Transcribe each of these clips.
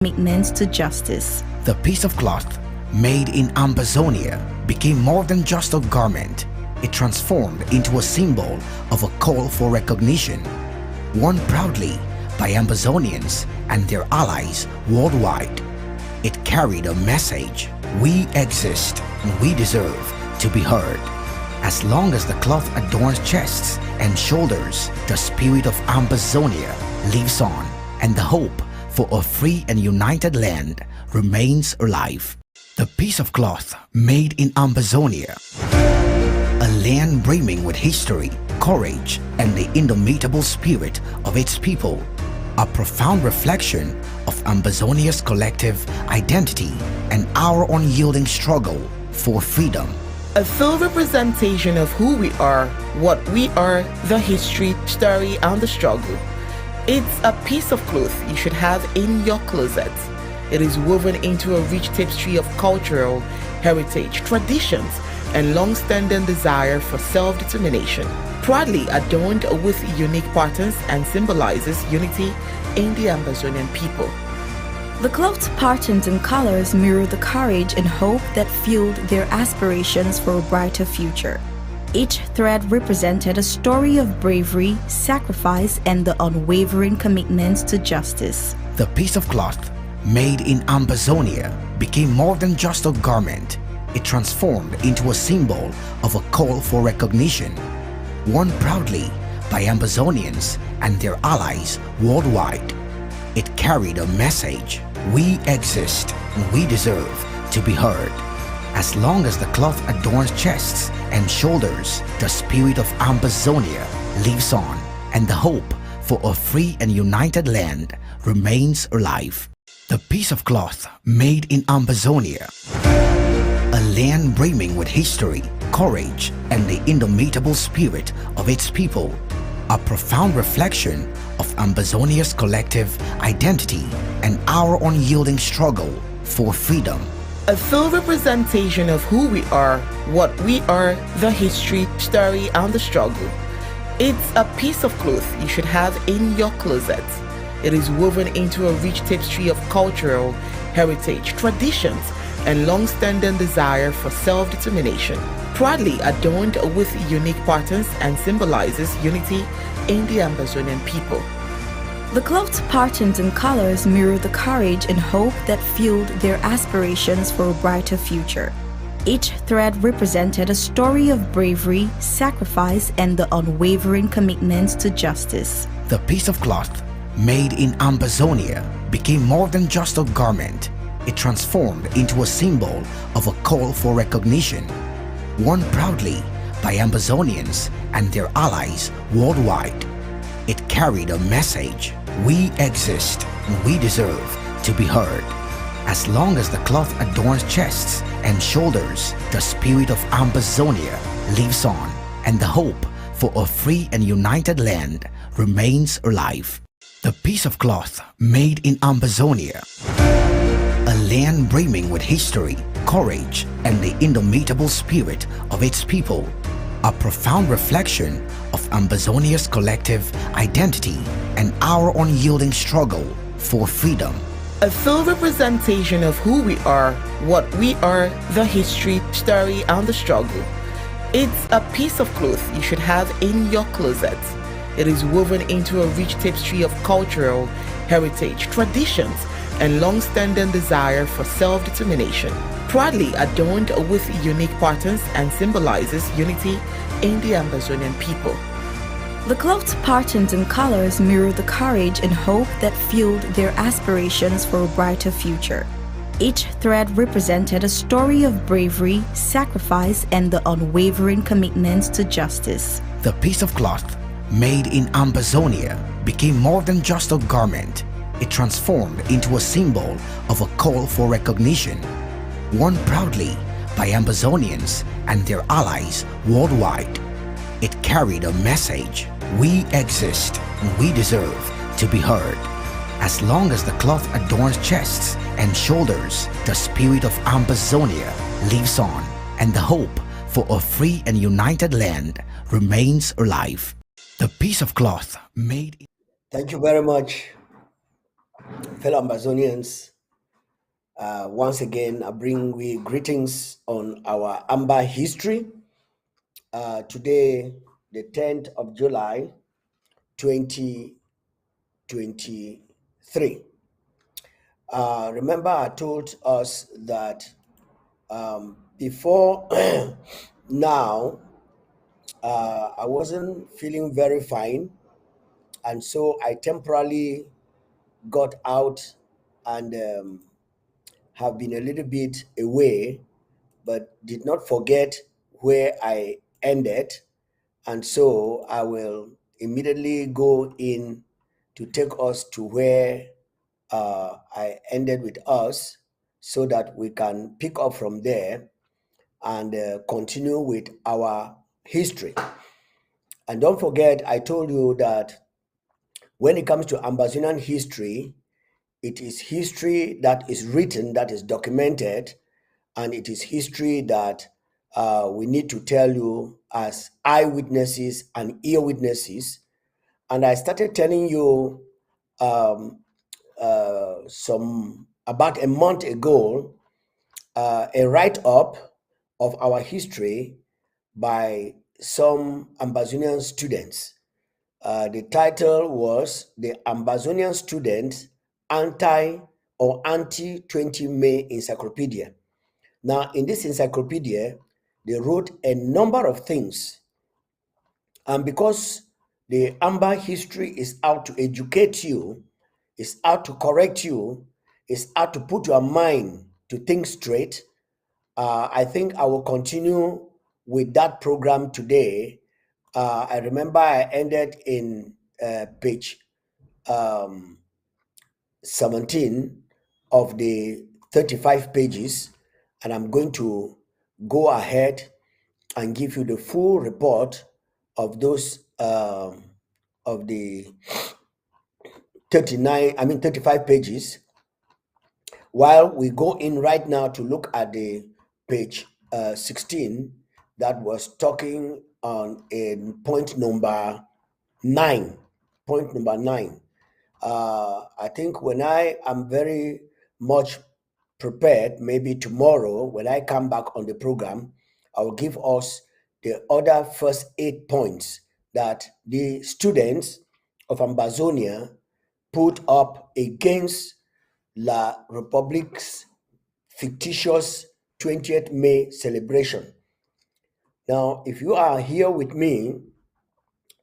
commitments to justice. The piece of cloth made in Amazonia became more than just a garment. It transformed into a symbol of a call for recognition, worn proudly by Amazonians and their allies worldwide. It carried a message: we exist and we deserve to be heard. As long as the cloth adorns chests and shoulders, the spirit of Amazonia lives on, and the hope for a free and united land remains alive. The piece of cloth made in Amazonia, a land brimming with history, courage, and the indomitable spirit of its people, a profound reflection of Amazonia's collective identity and our unyielding struggle for freedom. A full representation of who we are, what we are, the history, story, and the struggle. It's a piece of cloth you should have in your closet. It is woven into a rich tapestry of cultural heritage, traditions, and long-standing desire for self-determination. Proudly adorned with unique patterns and symbolizes unity in the Amazonian people. The cloth's patterns and colors mirror the courage and hope that fueled their aspirations for a brighter future. Each thread represented a story of bravery, sacrifice, and the unwavering commitments to justice. The piece of cloth made in Amazonia became more than just a garment. It transformed into a symbol of a call for recognition, worn proudly by Amazonians and their allies worldwide. It carried a message: we exist and we deserve to be heard. As long as the cloth adorns chests and shoulders, the spirit of Amazonia lives on, and the hope for a free and united land remains alive. The piece of cloth made in Amazonia, a land brimming with history, courage, and the indomitable spirit of its people, a profound reflection of Amazonia's collective identity and our unyielding struggle for freedom. A full representation of who we are, what we are, the history, story, and the struggle. It's a piece of cloth you should have in your closet. It is woven into a rich tapestry of cultural heritage, traditions, and long-standing desire for self-determination. Proudly adorned with unique patterns and symbolizes unity in the Amazonian people. The cloth's patterns and colors mirror the courage and hope that fueled their aspirations for a brighter future. Each thread represented a story of bravery, sacrifice, and the unwavering commitments to justice. The piece of cloth made in Amazonia became more than just a garment. It transformed into a symbol of a call for recognition, worn proudly by Amazonians and their allies worldwide. It carried a message: we exist and we deserve to be heard. As long as the cloth adorns chests and shoulders, the spirit of Amazonia lives on, and the hope for a free and united land remains alive. The piece of cloth made in Amazonia, a land brimming with history, courage, and the indomitable spirit of its people, a profound reflection of Amazonia's collective identity and our unyielding struggle for freedom. A full representation of who we are, what we are, the history, story, and the struggle. It's a piece of cloth you should have in your closet. It is woven into a rich tapestry of cultural heritage, traditions, and long-standing desire for self-determination. Proudly adorned with unique patterns and symbolizes unity in the Amazonian people. The cloth's patterns and colors mirror the courage and hope that fueled their aspirations for a brighter future. Each thread represented a story of bravery, sacrifice, and the unwavering commitments to justice. The piece of cloth made in Amazonia became more than just a garment. It transformed into a symbol of a call for recognition, worn proudly by Amazonians and their allies worldwide. It carried a message: we exist and we deserve to be heard. As long as the cloth adorns chests and shoulders, the spirit of Amazonia lives on, and the hope for a free and united land remains alive. The piece of cloth made... Thank you very much, fellow Amazonians. Once again, I bring we greetings on our Amber history. Today, the 10th of July, 2023. Remember, I told us that before now, I wasn't feeling very fine, and so I temporarily got out and have been a little bit away, but did not forget where I ended. And so I will immediately go in to take us to where I ended with us so that we can pick up from there and continue with our history. And don't forget, I told you that when it comes to Ambazonian history, it is history that is written, that is documented, and it is history that we need to tell you as eyewitnesses and ear witnesses. And I started telling you um, some about a month ago a write-up of our history by some Ambazonian students. The title was The Ambazonian Student Anti or Anti 20 May Encyclopedia. Now, in this encyclopedia, they wrote a number of things. And because the Amber history is out to educate you, is out to correct you, is out to put your mind to think straight, I think I will continue with that program today. I remember I ended in page 17 of the 35 pages, and I'm going to go ahead and give you the full report of those of the 35 pages, while we go in right now to look at the page 16 that was talking on in point number 9. Point number 9. I think when I am very much prepared, maybe tomorrow when I come back on the program, I will give us the other first 8 points that the students of Ambazonia put up against La Republique's fictitious 20th May celebration. Now, if you are here with me,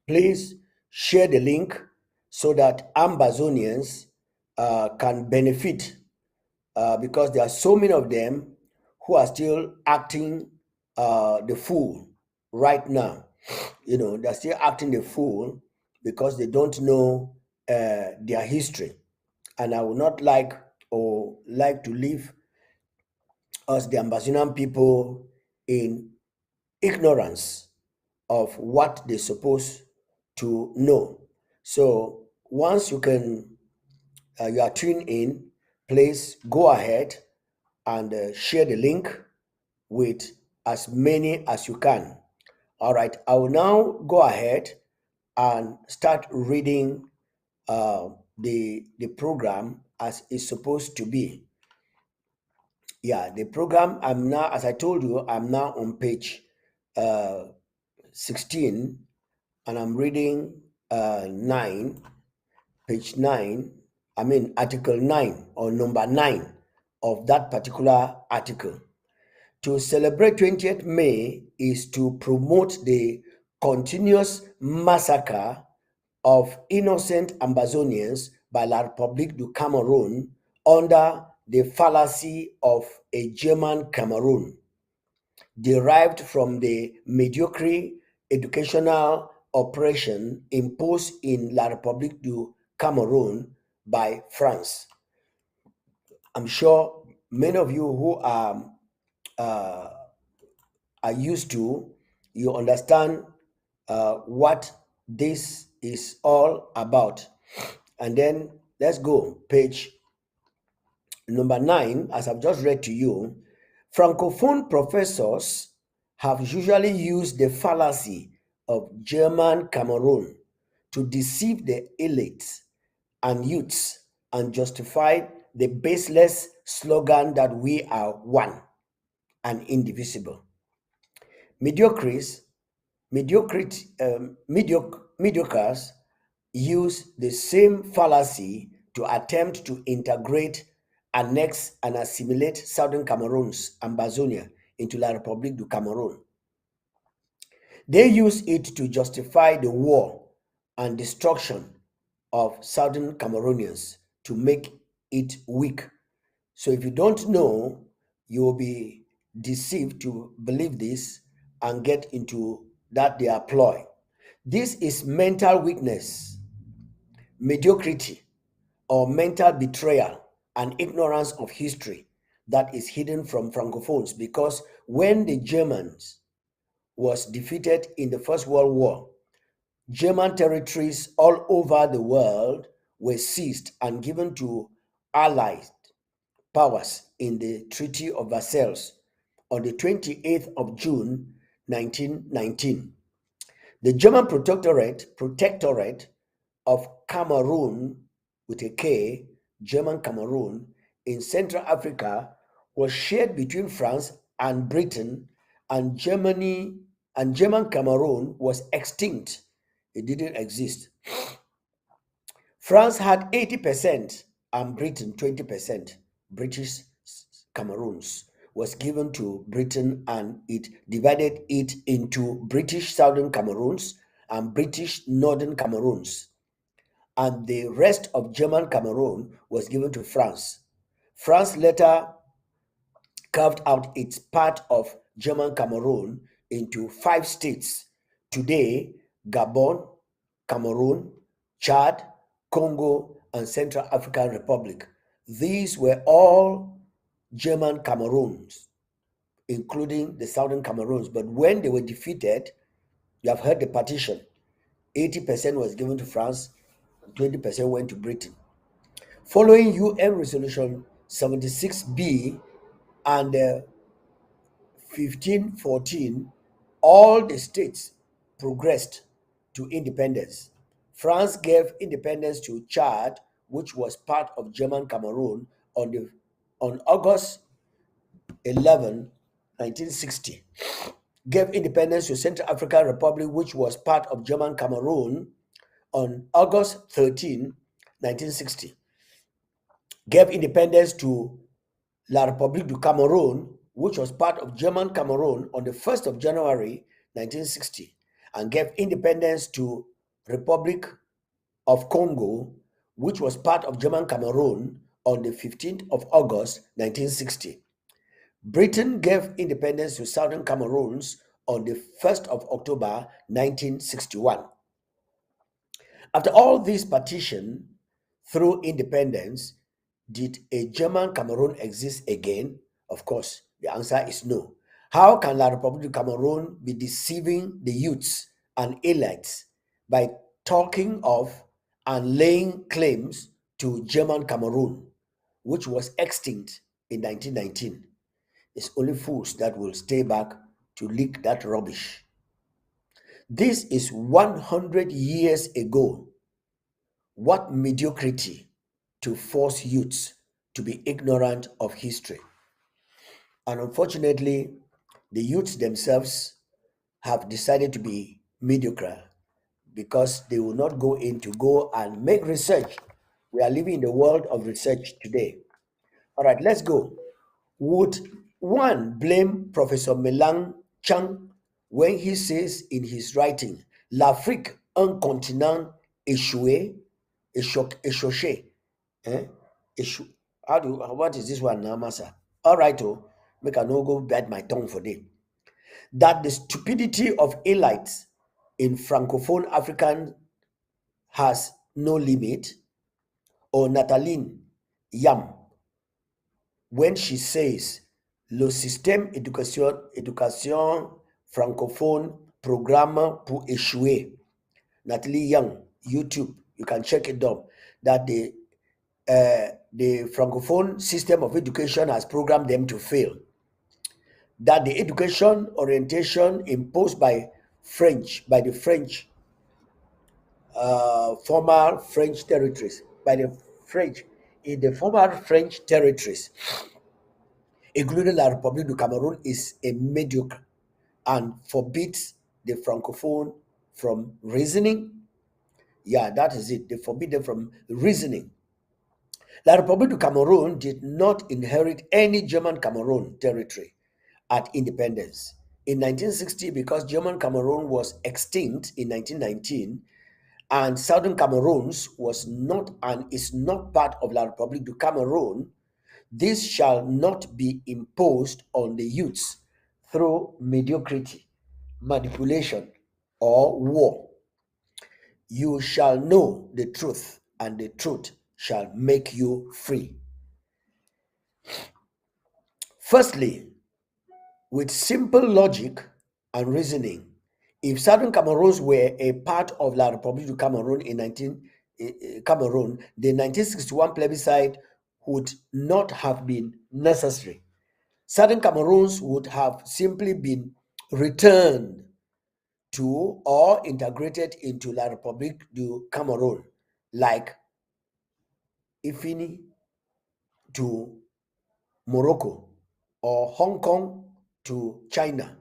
please share the link so that Ambazonians can benefit because there are so many of them who are still acting the fool right now. You know, they're still acting the fool because they don't know their history. And I would not like to leave us, the Ambazonian people, in ignorance of what they're supposed to know. So once you are tuned in, please go ahead and share the link with as many as you can. All right, I will now go ahead and start reading the program as it's supposed to be. Yeah, the program, I'm now, as I told you, I'm now on page 16, and I'm reading 9, page 9, article 9 or number 9 of that particular article. To celebrate 20th May is to promote the continuous massacre of innocent Ambazonians by La République du Cameroon under the fallacy of a German Cameroon, derived from the mediocre educational oppression imposed in La République du Cameroon by France. I'm sure many of you who uh, are used to, you understand what this is all about. And then let's go, page number 9, as I've just read to you. Francophone professors have usually used the fallacy of German Cameroon to deceive the elites and youths and justify the baseless slogan that we are one and indivisible. Mediocres, mediocres use the same fallacy to attempt to integrate, annex, and assimilate southern Cameroon's Ambazonia into La République du Cameroon. They use it to justify the war and destruction of southern Cameroonians to make it weak. So if you don't know, you will be deceived to believe this and get into that they are ploy. This is mental weakness, mediocrity, or mental betrayal and ignorance of history that is hidden from Francophones, because when the Germans was defeated in the First World War, German territories all over the world were seized and given to Allied powers in the Treaty of Versailles on the 28th of June 1919. The German protectorate of Cameroon, with a K, German Cameroon, in Central Africa was shared between France and Britain, and Germany and German Cameroon was extinct. It didn't exist. France had 80% and Britain 20%. British Cameroons was given to Britain, and it divided it into British Southern Cameroons and British Northern Cameroons. And the rest of German Cameroon was given to France. France later carved out its part of German Cameroon into 5 states. Today, Gabon, Cameroon, Chad, Congo, and Central African Republic. These were all German Cameroons, including the Southern Cameroons. But when they were defeated, you have heard the partition. 80% was given to France, 20% went to Britain. Following UN Resolution 76B and 1514, all the states progressed to independence. France gave independence to Chad, which was part of German Cameroon, on August 11, 1960. Gave independence to Central African Republic, which was part of German Cameroon, on August 13, 1960. Gave independence to La République du Cameroon, which was part of German Cameroon, on the 1st of January 1960, and gave independence to Republic of Congo, which was part of German Cameroon, on the 15th of August 1960. Britain gave independence to Southern Cameroons on the 1st of October 1961. After all this partition through independence, did a German Cameroon exist again? Of course, the answer is no. How can La République du Cameroon be deceiving the youths and elites by talking of and laying claims to German Cameroon, which was extinct in 1919? It's only fools that will stay back to leak that rubbish. This is 100 years ago. What mediocrity to force youths to be ignorant of history. And unfortunately, the youths themselves have decided to be mediocre because they will not go and make research. We are living in the world of research today. All right, let's go. Would one blame Professor Melang Chang when he says in his writing, L'Afrique, un continent échoué, échouché? What is this one now, Massa? All right, make I no go bite my tongue for them. That the stupidity of elites in Francophone African has no limit, or Nathalie Yam, when she says, le système éducation francophone programme pour échouer. Nathalie Young, YouTube, you can check it up, that the Francophone system of education has programmed them to fail. That the education orientation imposed by the French, former French territories, by the French in the former French territories, including La République du Cameroon, is a mediocre and forbids the Francophone from reasoning. Yeah, that is it. They forbid them from reasoning. La République du Cameroon did not inherit any German Cameroon territory at independence. In 1960, because German Cameroon was extinct in 1919, and Southern Cameroons was not and is not part of La République du Cameroon, this shall not be imposed on the youths through mediocrity, manipulation, or war. You shall know the truth, and the truth shall make you free. Firstly, with simple logic and reasoning, if Southern Cameroons were a part of La République du Cameroon in Cameroon, the 1961 plebiscite would not have been necessary. Southern Cameroons would have simply been returned to or integrated into La République du Cameroon, like Ifini to Morocco or Hong Kong to China.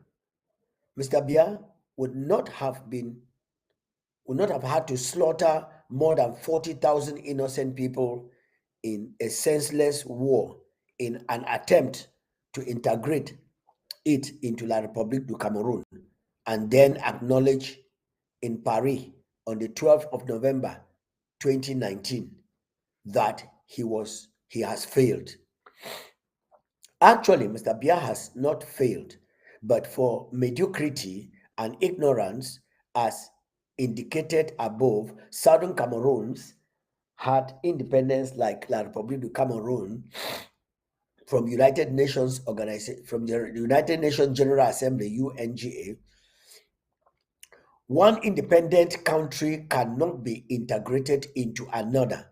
Mr. Bia would not have had to slaughter more than 40,000 innocent people in a senseless war in an attempt to integrate it into La République du Cameroon and then acknowledge in Paris on the 12th of November 2019 that he has failed. Actually, Mr. Bia has not failed, but for mediocrity and ignorance, as indicated above, Southern Cameroons had independence like La République du Cameroon from United Nations organization, from the United Nations General Assembly (UNGA). One independent country cannot be integrated into another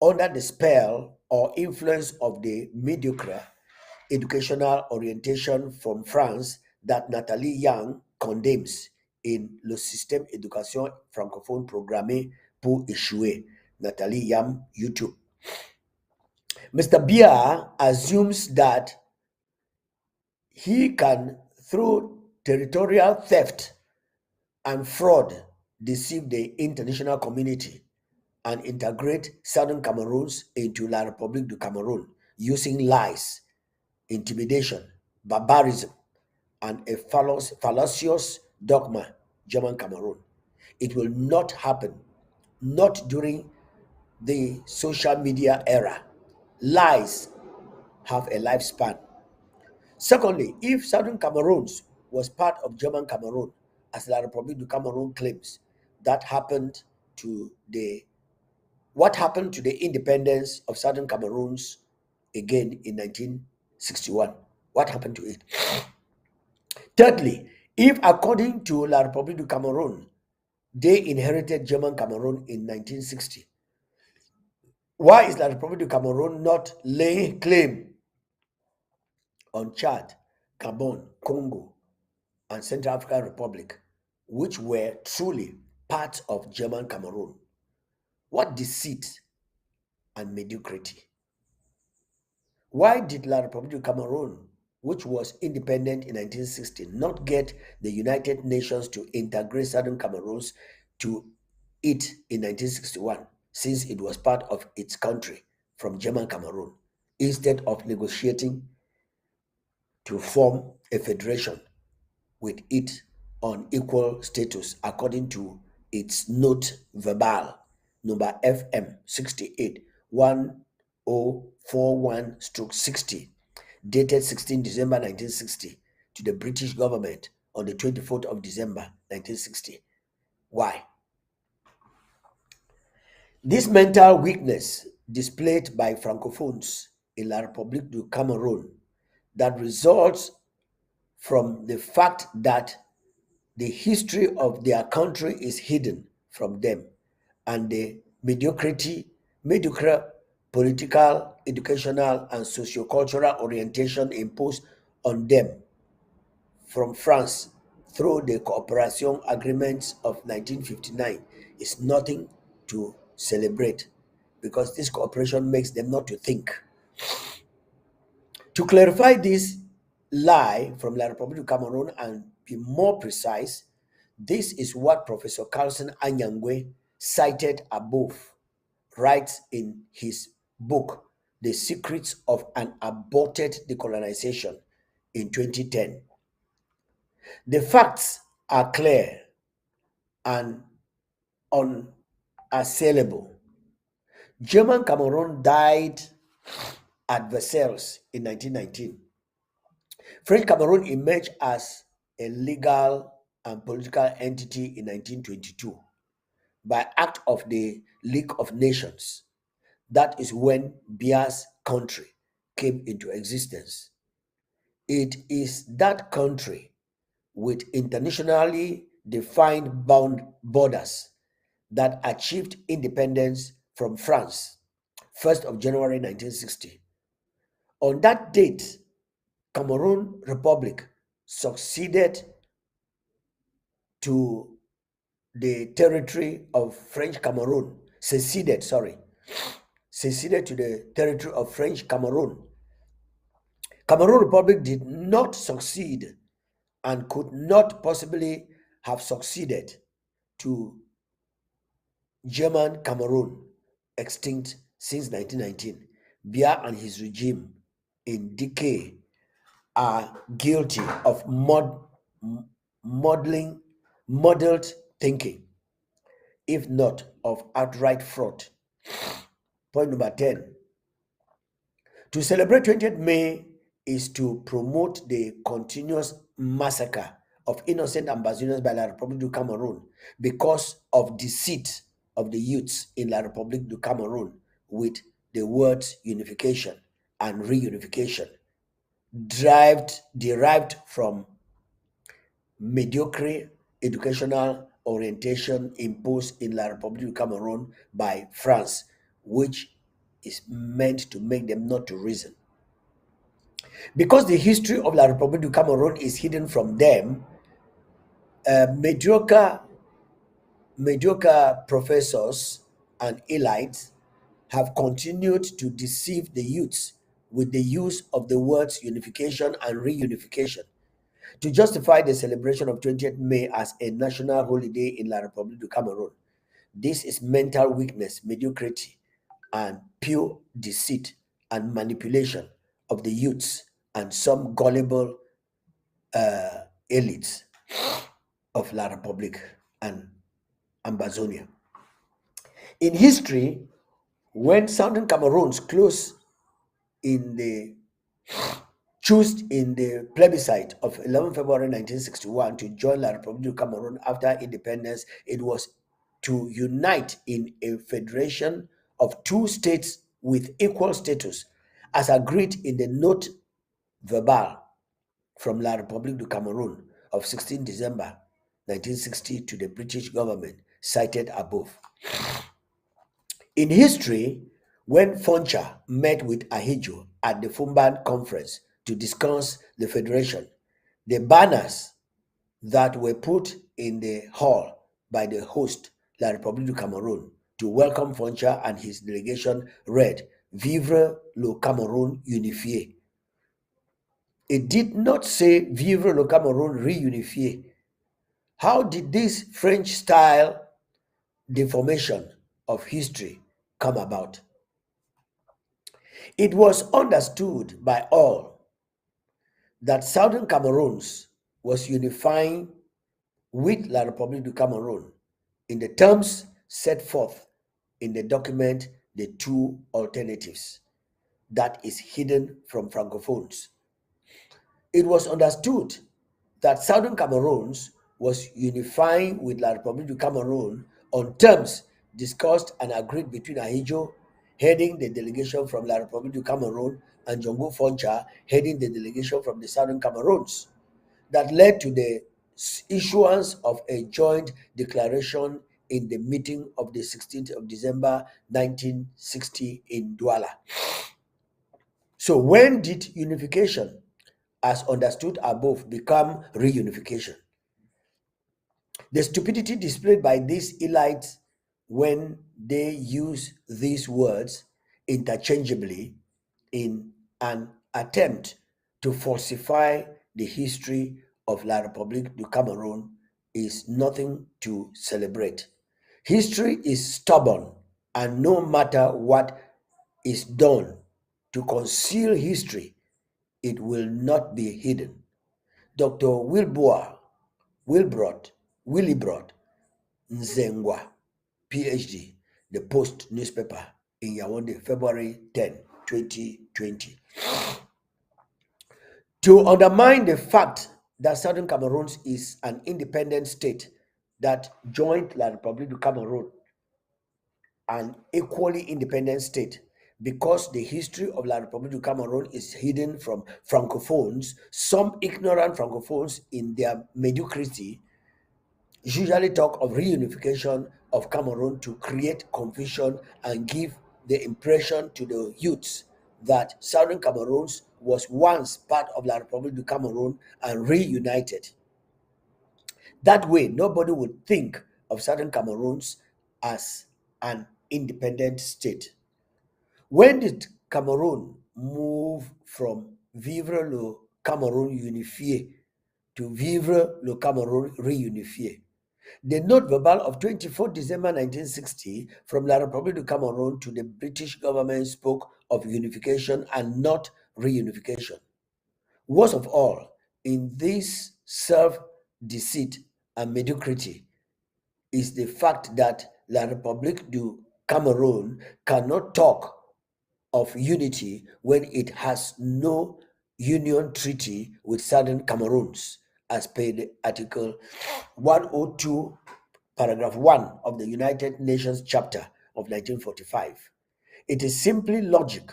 under the spell or influence of the mediocre educational orientation from France that Nathalie Young condemns in Le Système d'éducation francophone programmé pour échouer. Nathalie Young, YouTube. Mr. Bia assumes that he can, through territorial theft and fraud, deceive the international community and integrate Southern Cameroons into La République du Cameroon using lies, intimidation, barbarism, and a fallacious dogma, German Cameroon. It will not happen, not during the social media era. Lies have a lifespan. Secondly, if Southern Cameroons was part of German Cameroon, as La République du Cameroon claims, what happened to the independence of Southern Cameroons again in 1961? What happened to it? Thirdly, if according to La République du Cameroon, they inherited German Cameroon in 1960, why is La République du Cameroon not laying claim on Chad, Gabon, Congo, and Central African Republic, which were truly part of German Cameroon? What deceit and mediocrity! Why did La République du Cameroon, which was independent in 1960, not get the United Nations to integrate Southern Cameroons to it in 1961, since it was part of its country from German Cameroon, instead of negotiating to form a federation with it on equal status according to its note verbal number FM 68 1041/60, dated 16 December 1960 to the British government on the 24th of December 1960. Why? This mental weakness displayed by Francophones in La République du Cameroon that results from the fact that the history of their country is hidden from them, and the mediocre political, educational, and sociocultural orientation imposed on them from France through the cooperation agreements of 1959 is nothing to celebrate. because this cooperation makes them not to think. To clarify this lie from La Republic of Cameroon and be more precise, this is what Professor Carlson Anyangwe, cited above, writes in his book, The Secrets of an Aborted Decolonization, in 2010. The facts are clear and unassailable. German Cameroon died at Versailles in 1919. French Cameroon emerged as a legal and political entity in 1922 by act of the League of Nations. That is when Bia's country came into existence. It is that country with internationally defined borders that achieved independence from France, 1st of January 1960. On that date, Cameroon Republic succeeded to the territory of French Cameroon, seceded to the territory of French Cameroon. Cameroon Republic did not succeed and could not possibly have succeeded to German Cameroon, extinct since 1919. Bia and his regime in decay are guilty of modeled thinking, if not of outright fraud. Point number 10. To celebrate 20th May is to promote the continuous massacre of innocent Ambazonians by La République du Cameroon because of deceit of the youths in La République du Cameroon with the words unification and reunification, derived from mediocre educational orientation imposed in La République du Cameroon by France, which is meant to make them not to reason. Because the history of La République du Cameroon is hidden from them, mediocre professors and elites have continued to deceive the youths with the use of the words unification and reunification to justify the celebration of 20th May as a national holiday in La République du Cameroon. This is mental weakness, mediocrity, and pure deceit and manipulation of the youths and some gullible elites of La République and Ambazonia. In history, when Southern Cameroons chose in the plebiscite of 11 February 1961 to join La République du Cameroon after independence, it was to unite in a federation of two states with equal status, as agreed in the note verbal from La République du Cameroon of 16 December 1960 to the British government, cited above. In history, when Foncha met with Ahidjo at the Fumban conference to discuss the federation, the banners that were put in the hall by the host, La République du Cameroon, to welcome Foncha and his delegation read, Vivre le Cameroun unifié. It did not say Vivre le Cameroun réunifié. How did this French-style deformation of history come about? It was understood by all that Southern Cameroons was unifying with La République du Cameroon in the terms set forth in the document The Two Alternatives that is hidden from Francophones. It was understood that Southern Cameroons was unifying with La République du Cameroon on terms discussed and agreed between Ahidjo, heading the delegation from La République du Cameroon, and Jongo Foncha, heading the delegation from the Southern Cameroons, that led to the issuance of a joint declaration in the meeting of the 16th of December 1960 in Douala. So when did unification, as understood above, become reunification? The stupidity displayed by these elites when they use these words interchangeably in an attempt to falsify the history of La République du Cameroon is nothing to celebrate. History is stubborn, and no matter what is done to conceal history, it will not be hidden. Dr. Willibrod Nzengwa, PhD, The Post newspaper in Yaoundé, February 10, 2020. To undermine the fact that Southern Cameroon is an independent state that joined La République du Cameroon, an equally independent state, because the history of La République du Cameroon is hidden from Francophones, some ignorant Francophones in their mediocrity usually talk of reunification of Cameroon to create confusion and give the impression to the youths that Southern Cameroon was once part of La République du Cameroon and reunited. That way, nobody would think of Southern Cameroon as an independent state. When did Cameroon move from Vivre le Cameroun unifié to Vivre le Cameroun réunifié? The note verbal of 24 December 1960 from La République du Cameroon to the British government spoke of unification and not reunification. Worst of all, in this self-deceit and mediocrity is the fact that La République du Cameroon cannot talk of unity when it has no union treaty with Southern Cameroons, as per the Article 102, Paragraph 1 of the United Nations Charter of 1945. It is simply logic.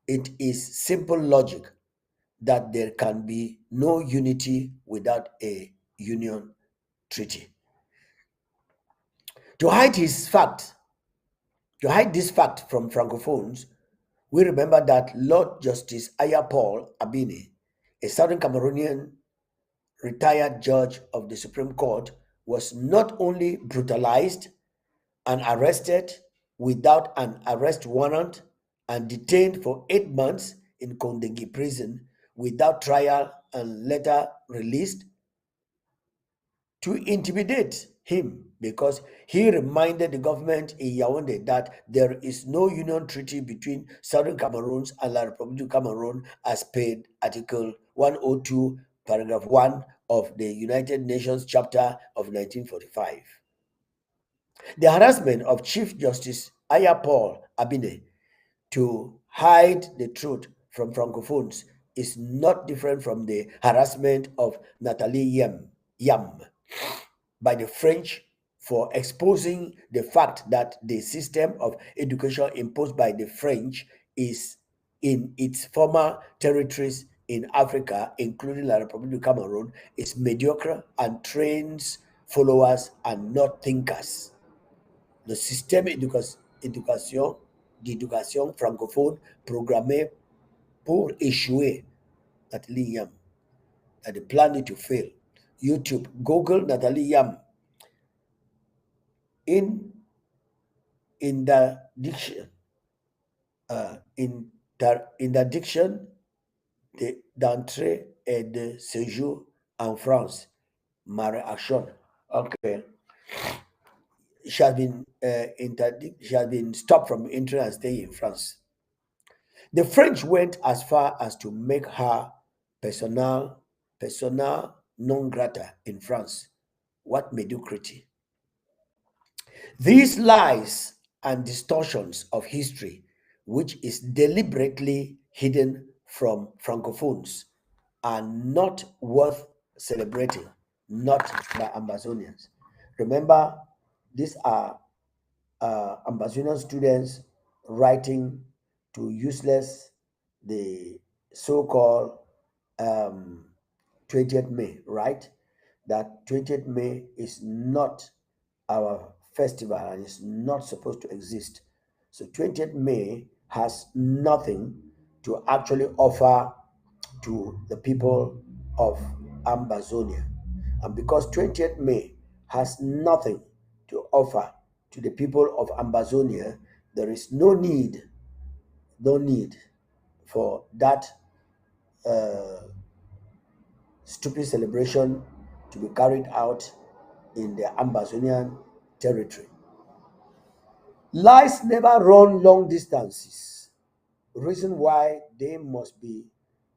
It is simple logic that there can be no unity without a union treaty. To hide this fact from Francophones, we remember that Lord Justice Aya Paul Abine, a Southern Cameroonian retired judge of the Supreme Court, was not only brutalized and arrested without an arrest warrant and detained for 8 months in Kondengi prison without trial and later released to intimidate him because he reminded the government in Yaoundé that there is no union treaty between Southern Cameroon and La République du Cameroon as per Article 102, Paragraph 1 of the United Nations Charter of 1945. The harassment of Chief Justice Aya Paul Abine to hide the truth from Francophones is not different from the harassment of Nathalie Yam by the French for exposing the fact that the system of education imposed by the French is in its former territories in Africa, including La République du Cameroon, is mediocre and trains followers and not thinkers. Le système d'éducation francophone programmé pour échouer, Nathalie Yam, that they planned to fail. YouTube, Google Nathalie Yam. In the diction, d'entrée et de séjour en France, ma réaction. Okay. She has been stopped from entering and staying in France. The French went as far as to make her persona non grata in France. What mediocrity! These lies and distortions of history, which is deliberately hidden from Francophones, are not worth celebrating, not by Ambazonians. Remember, these are Ambazonian students writing to useless the so-called 20th May, right? That 20th May is not our festival and is not supposed to exist. So 20th May has nothing to actually offer to the people of Ambazonia. And because 20th May has nothing to offer to the people of Ambazonia, there is no need for that uh, stupid celebration to be carried out in the Ambazonian territory. Lies never run long distances, reason why they must be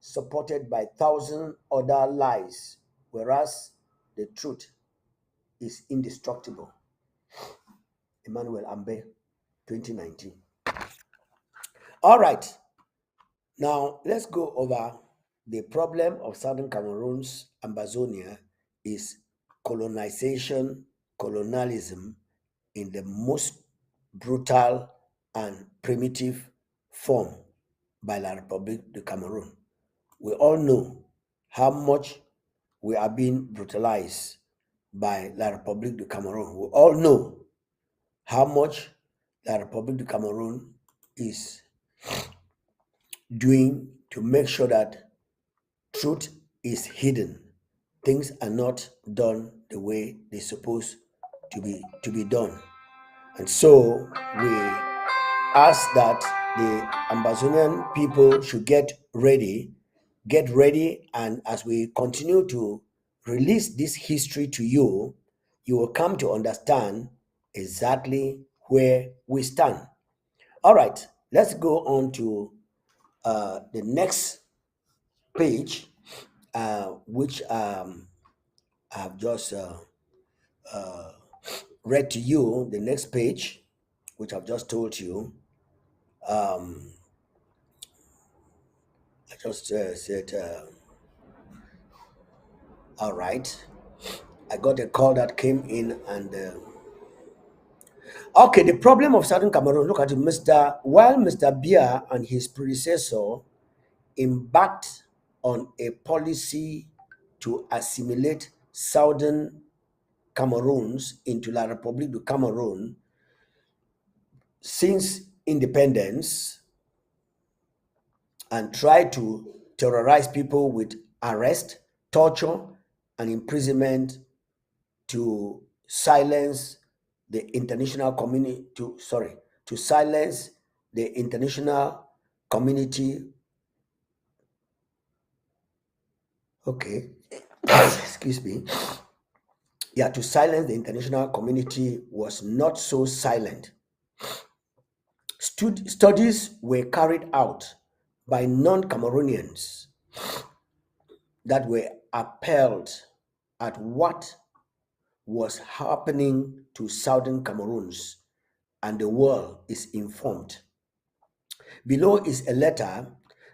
supported by thousand other lies, whereas the truth is indestructible. Emmanuel Ambe, 2019. All right, now let's go over the problem of Southern Cameroon's Ambazonia is colonialism in the most brutal and primitive form by La République de Cameroon. We all know how much we are being brutalized by La République de Cameroon. We all know how much La République de Cameroon is doing to make sure that truth is hidden. Things are not done the way they're supposed to be done. And so we ask that the Amazonian people should get ready, and as we continue to release this history to you, you will come to understand exactly where we stand. All right, let's go on to the next page, which I've just read to you. The next page, which I've just told you. Um, I just said, all right. I got a call that came in, and okay, the problem of Southern Cameroon. Look at it, While Mr. Biya and his predecessor embarked on a policy to assimilate Southern Cameroons into La République du Cameroon since independence, and try to terrorize people with arrest, torture, and imprisonment to silence the international community to silence the international community. Okay. Excuse me. Yeah, to silence the international community was not so silent. Studies were carried out by non-Cameroonians that were appalled at what was happening to Southern Cameroons, and the world is informed. Below is a letter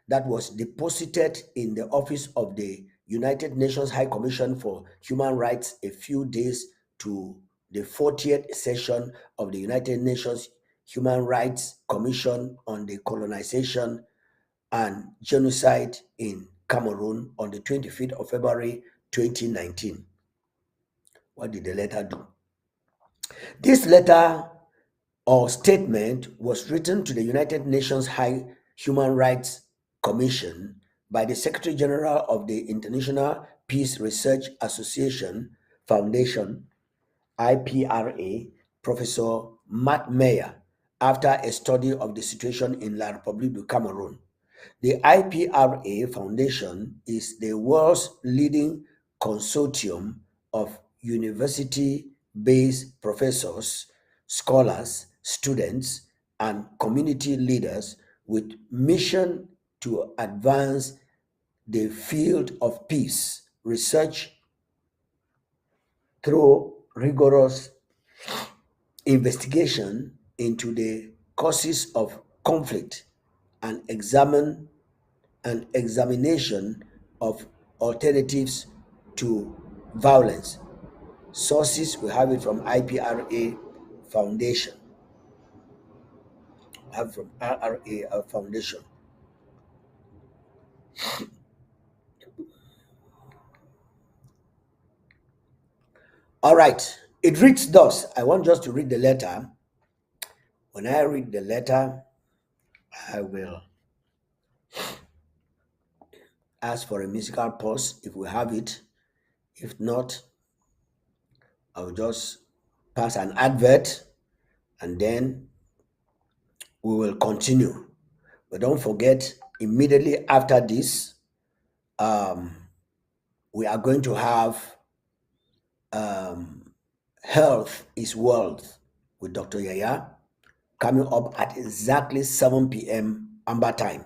that was deposited in the office of the United Nations High Commission for Human Rights a few days to the 40th session of the United Nations Human Rights Commission on the Colonization and Genocide in Cameroon on the 25th of February 2019. What did the letter do? This letter or statement was written to the United Nations High Human Rights Commission by the Secretary General of the International Peace Research Association Foundation, IPRA, Professor Matt Meyer, after a study of the situation in La République du Cameroon. The IPRA Foundation is the world's leading consortium of university-based professors, scholars, students, and community leaders with mission to advance the field of peace research through rigorous investigation into the causes of conflict and examination of alternatives to violence. Sources, we have it from IPRA Foundation. We have from RRA Foundation. All right, it reads thus. I want just to read the letter. When I read the letter, I will ask for a musical pause if we have it. If not, I'll just pass an advert and then we will continue. But don't forget, immediately after this, we are going to have Health is Wealth with Dr. Yaya coming up at exactly 7 p.m. Amber time.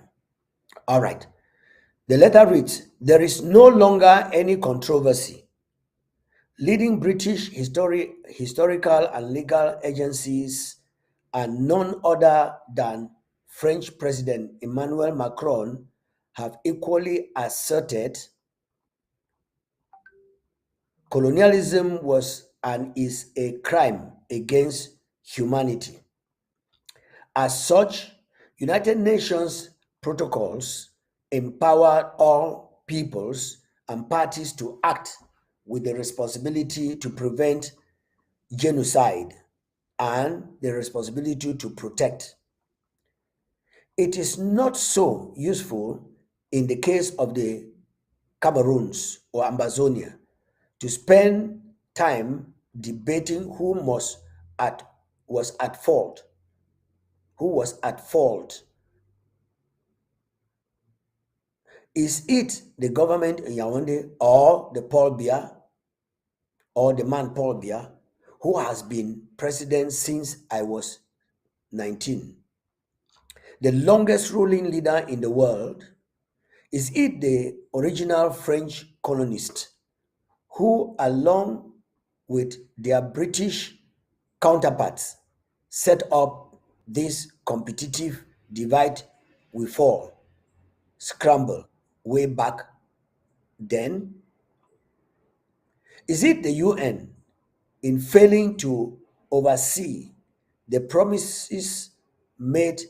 All right. The letter reads, there is no longer any controversy. Leading British historical and legal agencies and none other than French President Emmanuel Macron have equally asserted colonialism was and is a crime against humanity. As such, United Nations protocols empower all peoples and parties to act with the responsibility to prevent genocide and the responsibility to protect. It is not so useful in the case of the Cameroons or Amazonia to spend time debating at was at fault, who was at fault. Is it the government in Yaoundé or the Paul Biya or the man Paul Biya who has been president since I was 19? The longest ruling leader in the world? Is it the original French colonists who, along with their British counterparts, set up this competitive divide we fall, scramble way back then? Is it the UN in failing to oversee the promises made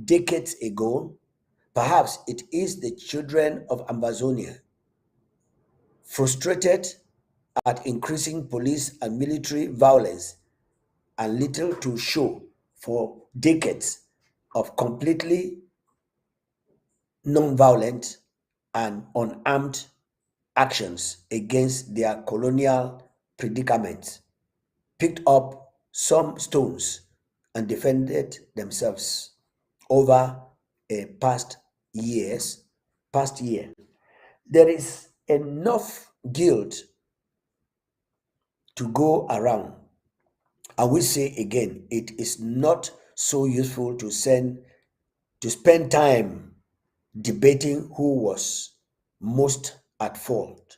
decades ago? Perhaps it is the children of Amazonia, frustrated at increasing police and military violence and little to show for decades of completely non-violent and unarmed actions against their colonial predicament, picked up some stones and defended themselves over a past year. There is enough guilt to go around. And we say again, it is not so useful to spend time debating who was most at fault.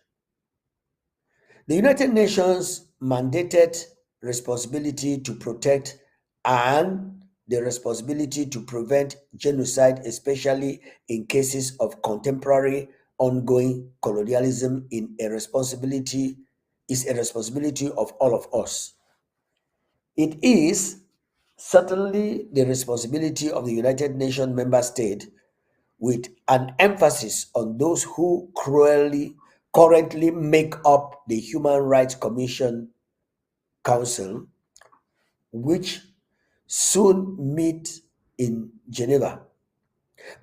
The United Nations mandated responsibility to protect and the responsibility to prevent genocide, especially in cases of contemporary ongoing colonialism, is a responsibility of all of us. It is certainly the responsibility of the United Nations member state, with an emphasis on those who currently make up the Human Rights Commission Council, which soon meet in Geneva.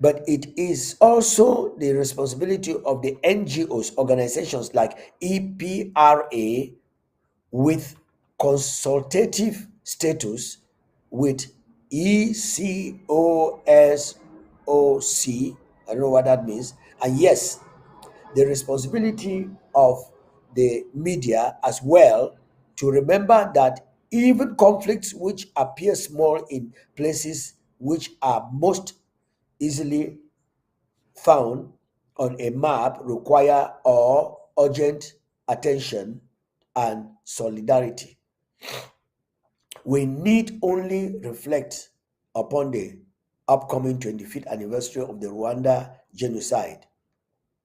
But it is also the responsibility of the NGOs, organizations like EPRA, with consultative status, with ECOSOC, I don't know what that means, and yes, the responsibility of the media as well to remember that even conflicts which appear small in places which are most easily found on a map require urgent attention and solidarity. We need only reflect upon the upcoming 25th anniversary of the Rwanda genocide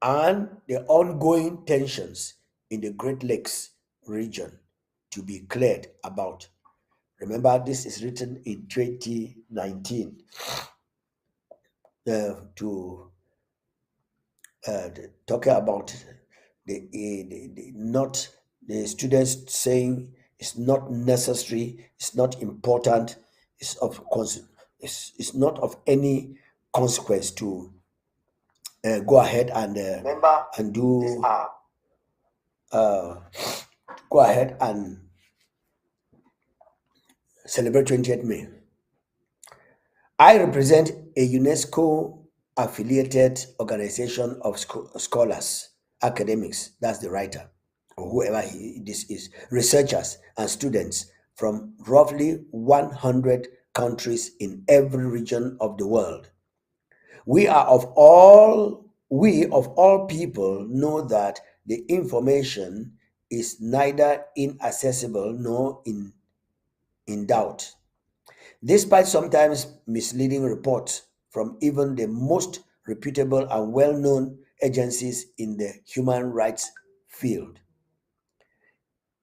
and the ongoing tensions in the Great Lakes region to be cleared about. Remember, this is written in 2019 to talking about not the students saying it's not necessary, it's not important, it's not of any consequence to go ahead and do uh, go ahead and celebrate 20th May. I represent a UNESCO affiliated organization of scholars, academics, that's the writer, or whoever this is, researchers and students from roughly 100 countries in every region of the world. We of all people know that the information is neither inaccessible nor in doubt. Despite sometimes misleading reports from even the most reputable and well known agencies in the human rights field,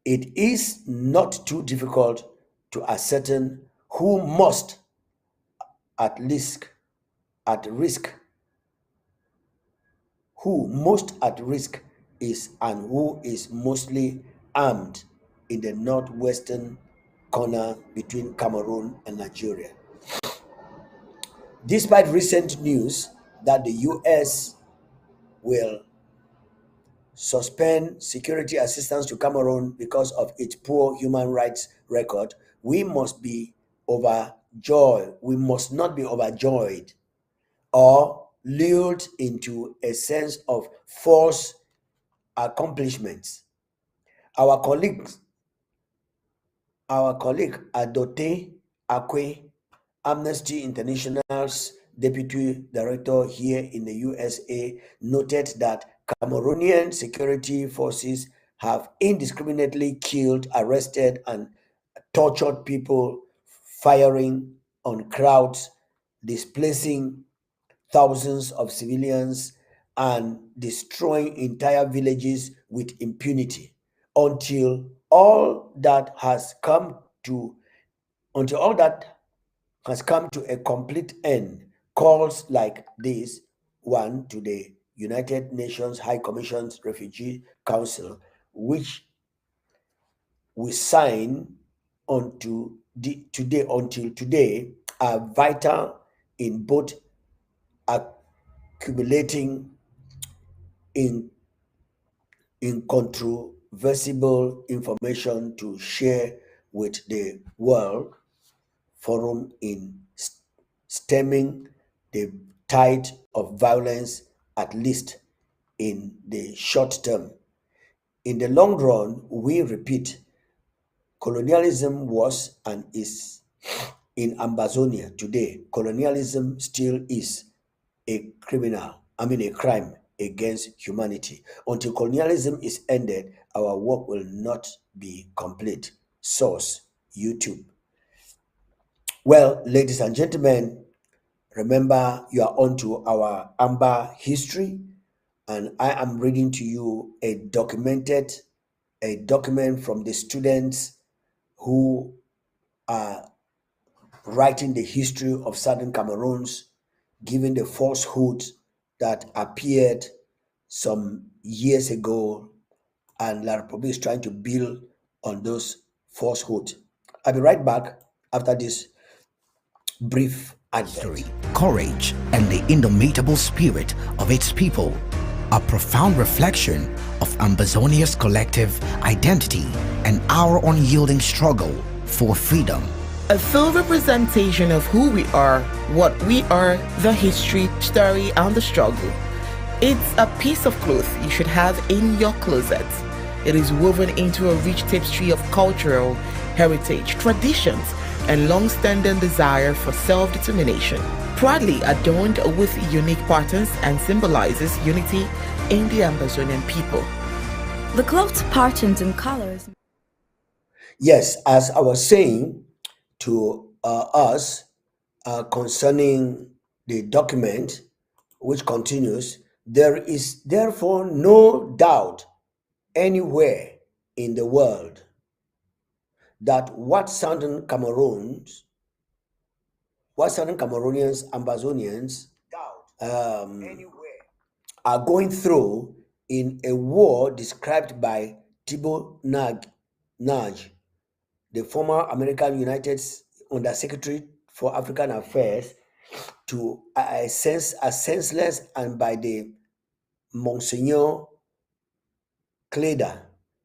it is not too difficult to ascertain who most at risk, at risk, who most at risk is and who is mostly armed in the northwestern corner between Cameroon and Nigeria. Despite recent news that the US will suspend security assistance to Cameroon because of its poor human rights record, we must be overjoyed. We must not be overjoyed or lured into a sense of false accomplishments. Our colleagues Our colleague Adote Akwe, Amnesty International's deputy director here in the USA, noted that Cameroonian security forces have indiscriminately killed, arrested, and tortured people, firing on crowds, displacing thousands of civilians, and destroying entire villages with impunity until all that has come to until all that has come to a complete end. Calls like this one to the United Nations High Commission's Refugee Council, which we sign until today, are vital in both accumulating in incontrovertible information to share with the world forum in stemming the tide of violence, at least in the short term. In the long run, we repeat, colonialism was and is in Amazonia today. Colonialism still is a crime against humanity. Until colonialism is ended, our work will not be complete. Source, YouTube. Well, ladies and gentlemen, remember you are on to our Amber history, and I am reading to you a document from the students who are writing the history of Southern Cameroons, giving the falsehood that appeared some years ago, and La Republic is trying to build on those falsehoods. I'll be right back after this brief advert. Courage, and the indomitable spirit of its people, a profound reflection of Ambazonia's collective identity and our unyielding struggle for freedom. A full representation of who we are, what we are, the history, story, and the struggle. It's a piece of cloth you should have in your closet. It is woven into a rich tapestry of cultural heritage, traditions, and long-standing desire for self-determination. Proudly adorned with unique patterns and symbolizes unity in the Amazonian people. The cloth's patterns and colors. Yes, as I was saying to us concerning the document, which continues, there is therefore no doubt anywhere in the world that what Southern Cameroonians, Ambazonians are going through in a war described by Thibault Nage, the former American United Undersecretary for African Affairs, to a senseless, and by the Monsignor Cleda,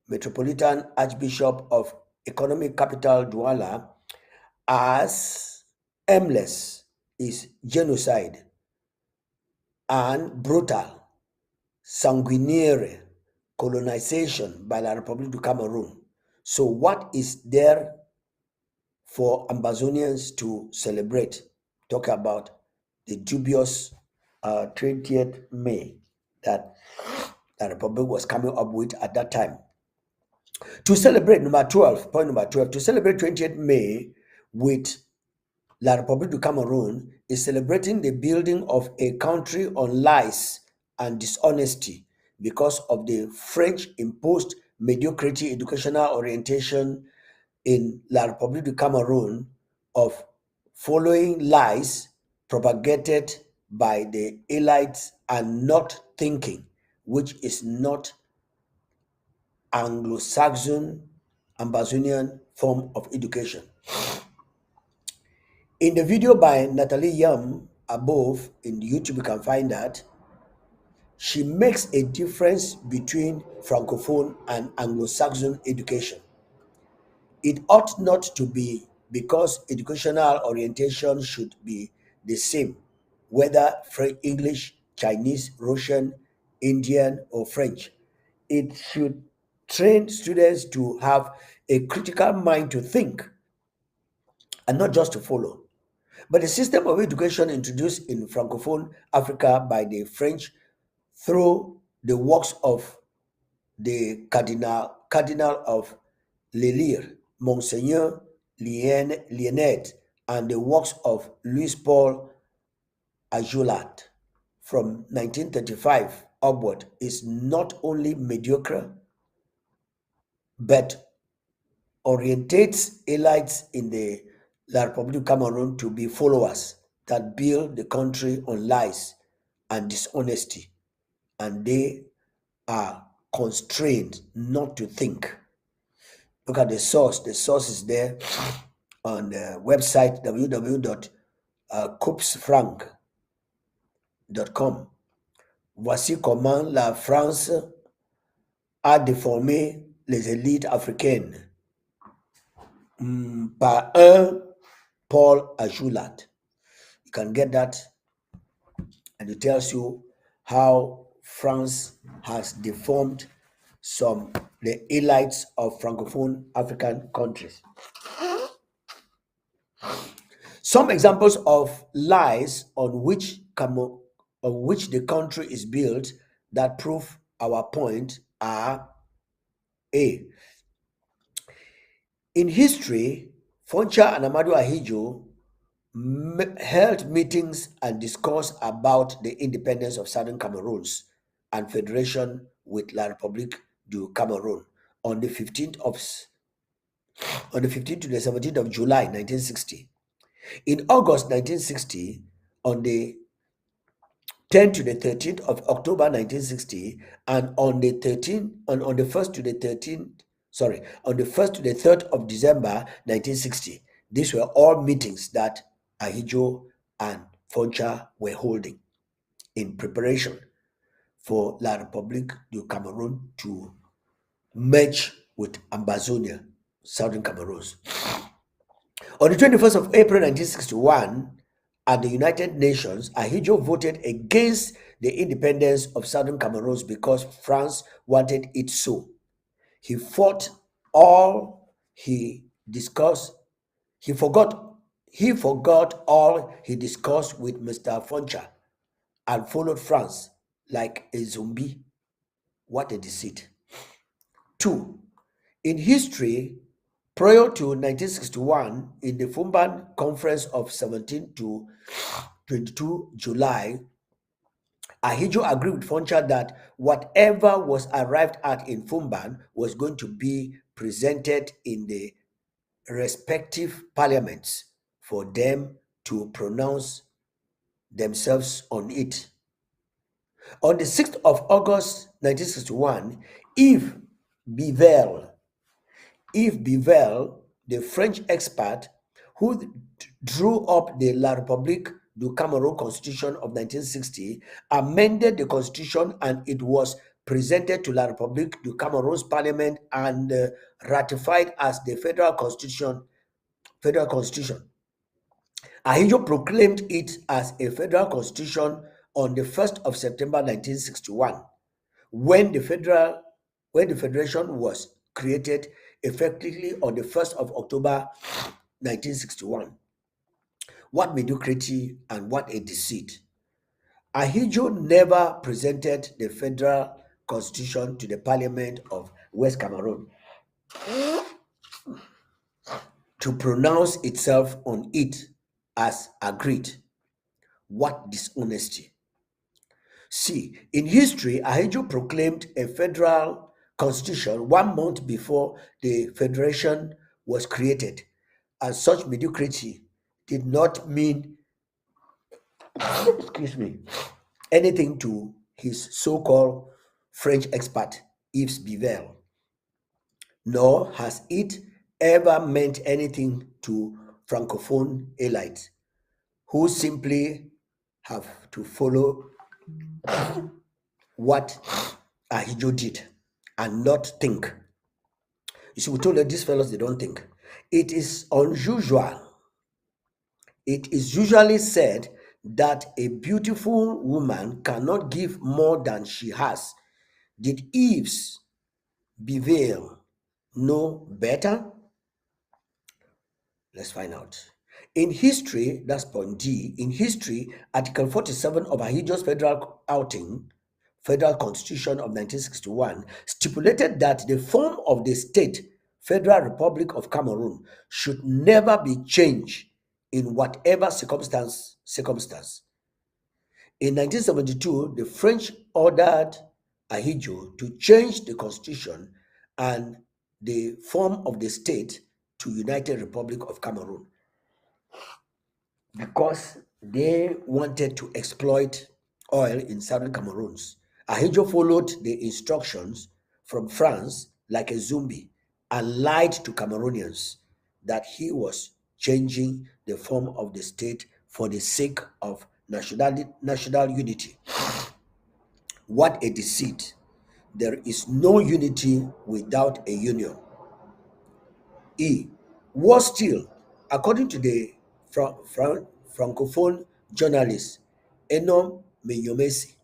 Metropolitan Archbishop of Economic Capital Douala, as aimless is genocide and brutal, sanguinary colonization by La République du Cameroon. So, what is there for Ambazonians to celebrate? Talk about the dubious 20th May that the Republic was coming up with at that time. To celebrate, point number 12, to celebrate 20th May with La République du Cameroon is celebrating the building of a country on lies and dishonesty because of the French imposed mediocrity educational orientation in La République du Cameroon of following lies propagated by the elites and not thinking, which is not Anglo-Saxon Ambazonian form of education. In the video by Natalie Yam above in YouTube, you can find that she makes a difference between Francophone and Anglo-Saxon education. It ought not to be because educational orientation should be the same, whether English, Chinese, Russian, Indian, or French. It should train students to have a critical mind to think and not just to follow. But the system of education introduced in Francophone Africa by the French through the works of the Cardinal of Lelire, Monseigneur Liennet, and the works of Louis Paul Ajulat from 1935 upward is not only mediocre, but orientates elites in the La République du Cameroon to be followers that build the country on lies and dishonesty, and they are constrained not to think. Look at the source. The source is there on the website www.coupsfranc.com. Voici comment la France a déformé les élites africaines par un Paul Ajulat. You can get that, and it tells you how France has deformed the elites of Francophone African countries. Some examples of lies on which the country is built that prove our point are: A. In history, Foncha and Amadou Ahidjo held meetings and discussed about the independence of Southern Cameroons and federation with La République du Cameroon on the 15th to the 17th of July 1960. In August 1960, on the 10th to the 13th of October 1960, and on the 1st to the 3rd of December 1960. These were all meetings that Ahidjo and Foncha were holding in preparation for La République du Cameroon to merge with Ambazonia, Southern Cameroons. On the 21st of April 1961, at the United Nations, Ahidjo voted against the independence of Southern Cameroons because France wanted it so. He forgot all he discussed with Mr. Foncha and followed France like a zombie. What a deceit. 2. In history, prior to 1961, in the Fumban Conference of 17 to 22 July, Ahidjo agreed with Foncha that whatever was arrived at in Fumban was going to be presented in the respective parliaments for them to pronounce themselves on it. On the 6th of August 1961, Yves Bivel, the French expert who drew up the La République du Cameroon Constitution of 1960, amended the constitution, and it was presented to La République du Cameroon's parliament and ratified as the federal federal constitution. Ahidjo proclaimed it as a federal constitution on the 1st of September 1961, when the federation was created effectively on the 1st of October 1961. What mediocrity and what a deceit. Ahidjo never presented the federal constitution to the parliament of West Cameroon to pronounce itself on it as agreed. What dishonesty. See, in history, Ahidjo proclaimed a federal constitution 1 month before the federation was created, and such mediocrity did not mean, excuse me, anything to his so-called French expert, Yves Bivel, nor has it ever meant anything to Francophone elites who simply have to follow what Ahidjo did and not think. You see, we told that these fellows, they don't think. It is unusual. It is usually said that a beautiful woman cannot give more than she has. Did Eve's Bevel know better? Let's find out. In history, that's point D, in history, Article 47 of Ahidjo's Federal Constitution of 1961, stipulated that the form of the state, Federal Republic of Cameroon, should never be changed in whatever circumstance. In 1972, the French ordered Ahidjo to change the constitution and the form of the state to United Republic of Cameroon because they wanted to exploit oil in southern Cameroons. Ahidjo followed the instructions from France like a zombie and lied to Cameroonians that he was changing the form of the state for the sake of national unity. What a deceit. There is no unity without a union. E. Worse still, according to the Francophone journalist Enom Menyomesi,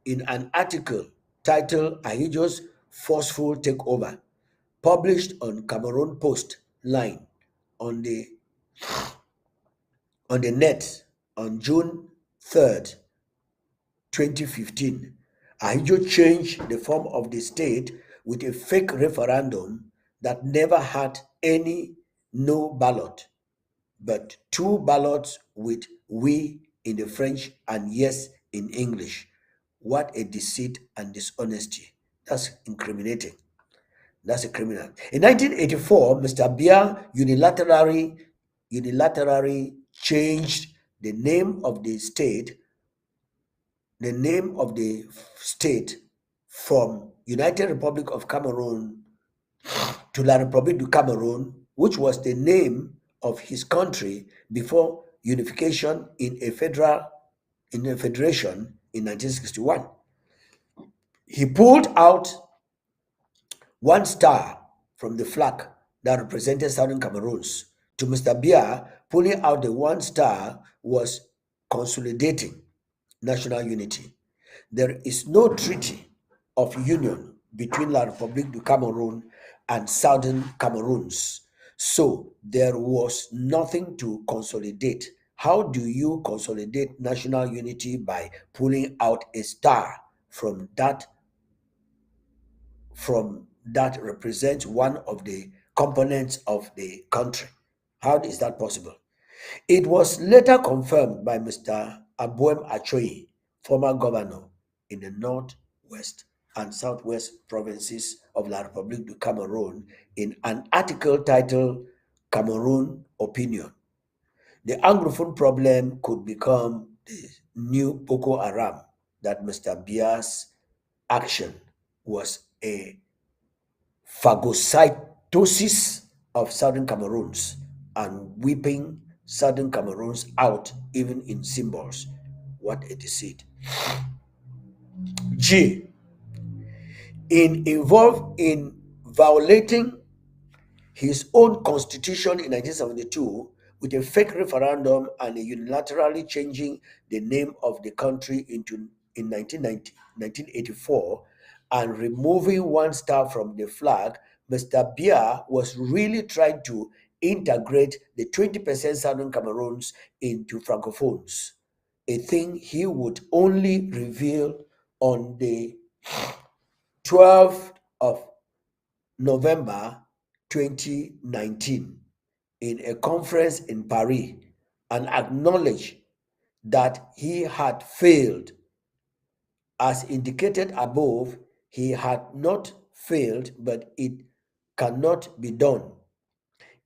in an article titled Ahidjo's Forceful Takeover, published on Cameroon Post line on the net on June 3rd, 2015, Ahidjo changed the form of the state with a fake referendum that never had any no ballot, but two ballots with oui in the French and yes in English. What a deceit and dishonesty. That's incriminating. That's a criminal. In 1984, Mr. Biya unilaterally changed the name of the state from United Republic of Cameroon to La République du Cameroon, which was the name of his country before unification in a federation in 1961. He pulled out one star from the flag that represented Southern Cameroons. To Mr. Biya, pulling out the one star was consolidating national unity. There is no treaty of union between La République du Cameroon and Southern Cameroons. So there was nothing to consolidate. How do you consolidate national unity? By pulling out a star from that represents one of the components of the country. How is that possible? It was later confirmed by Mr. Abuem Achoyi, former governor in the northwest and southwest provinces of La République du Cameroon, in an article titled Cameroon Opinion. The Anglophone problem could become the new Boko Haram, that Mr. Biya's action was a phagocytosis of southern Cameroons and whipping southern Cameroons out even in symbols. What a deceit. G. Involved in violating his own constitution in 1972 with a fake referendum and a unilaterally changing the name of the country in 1984 and removing one star from the flag, Mr. Biya was really trying to integrate the 20% Southern Cameroons into Francophones, a thing he would only reveal on the 12th of November 2019 in a conference in Paris and acknowledged that he had failed. As indicated above, he had not failed, but it cannot be done.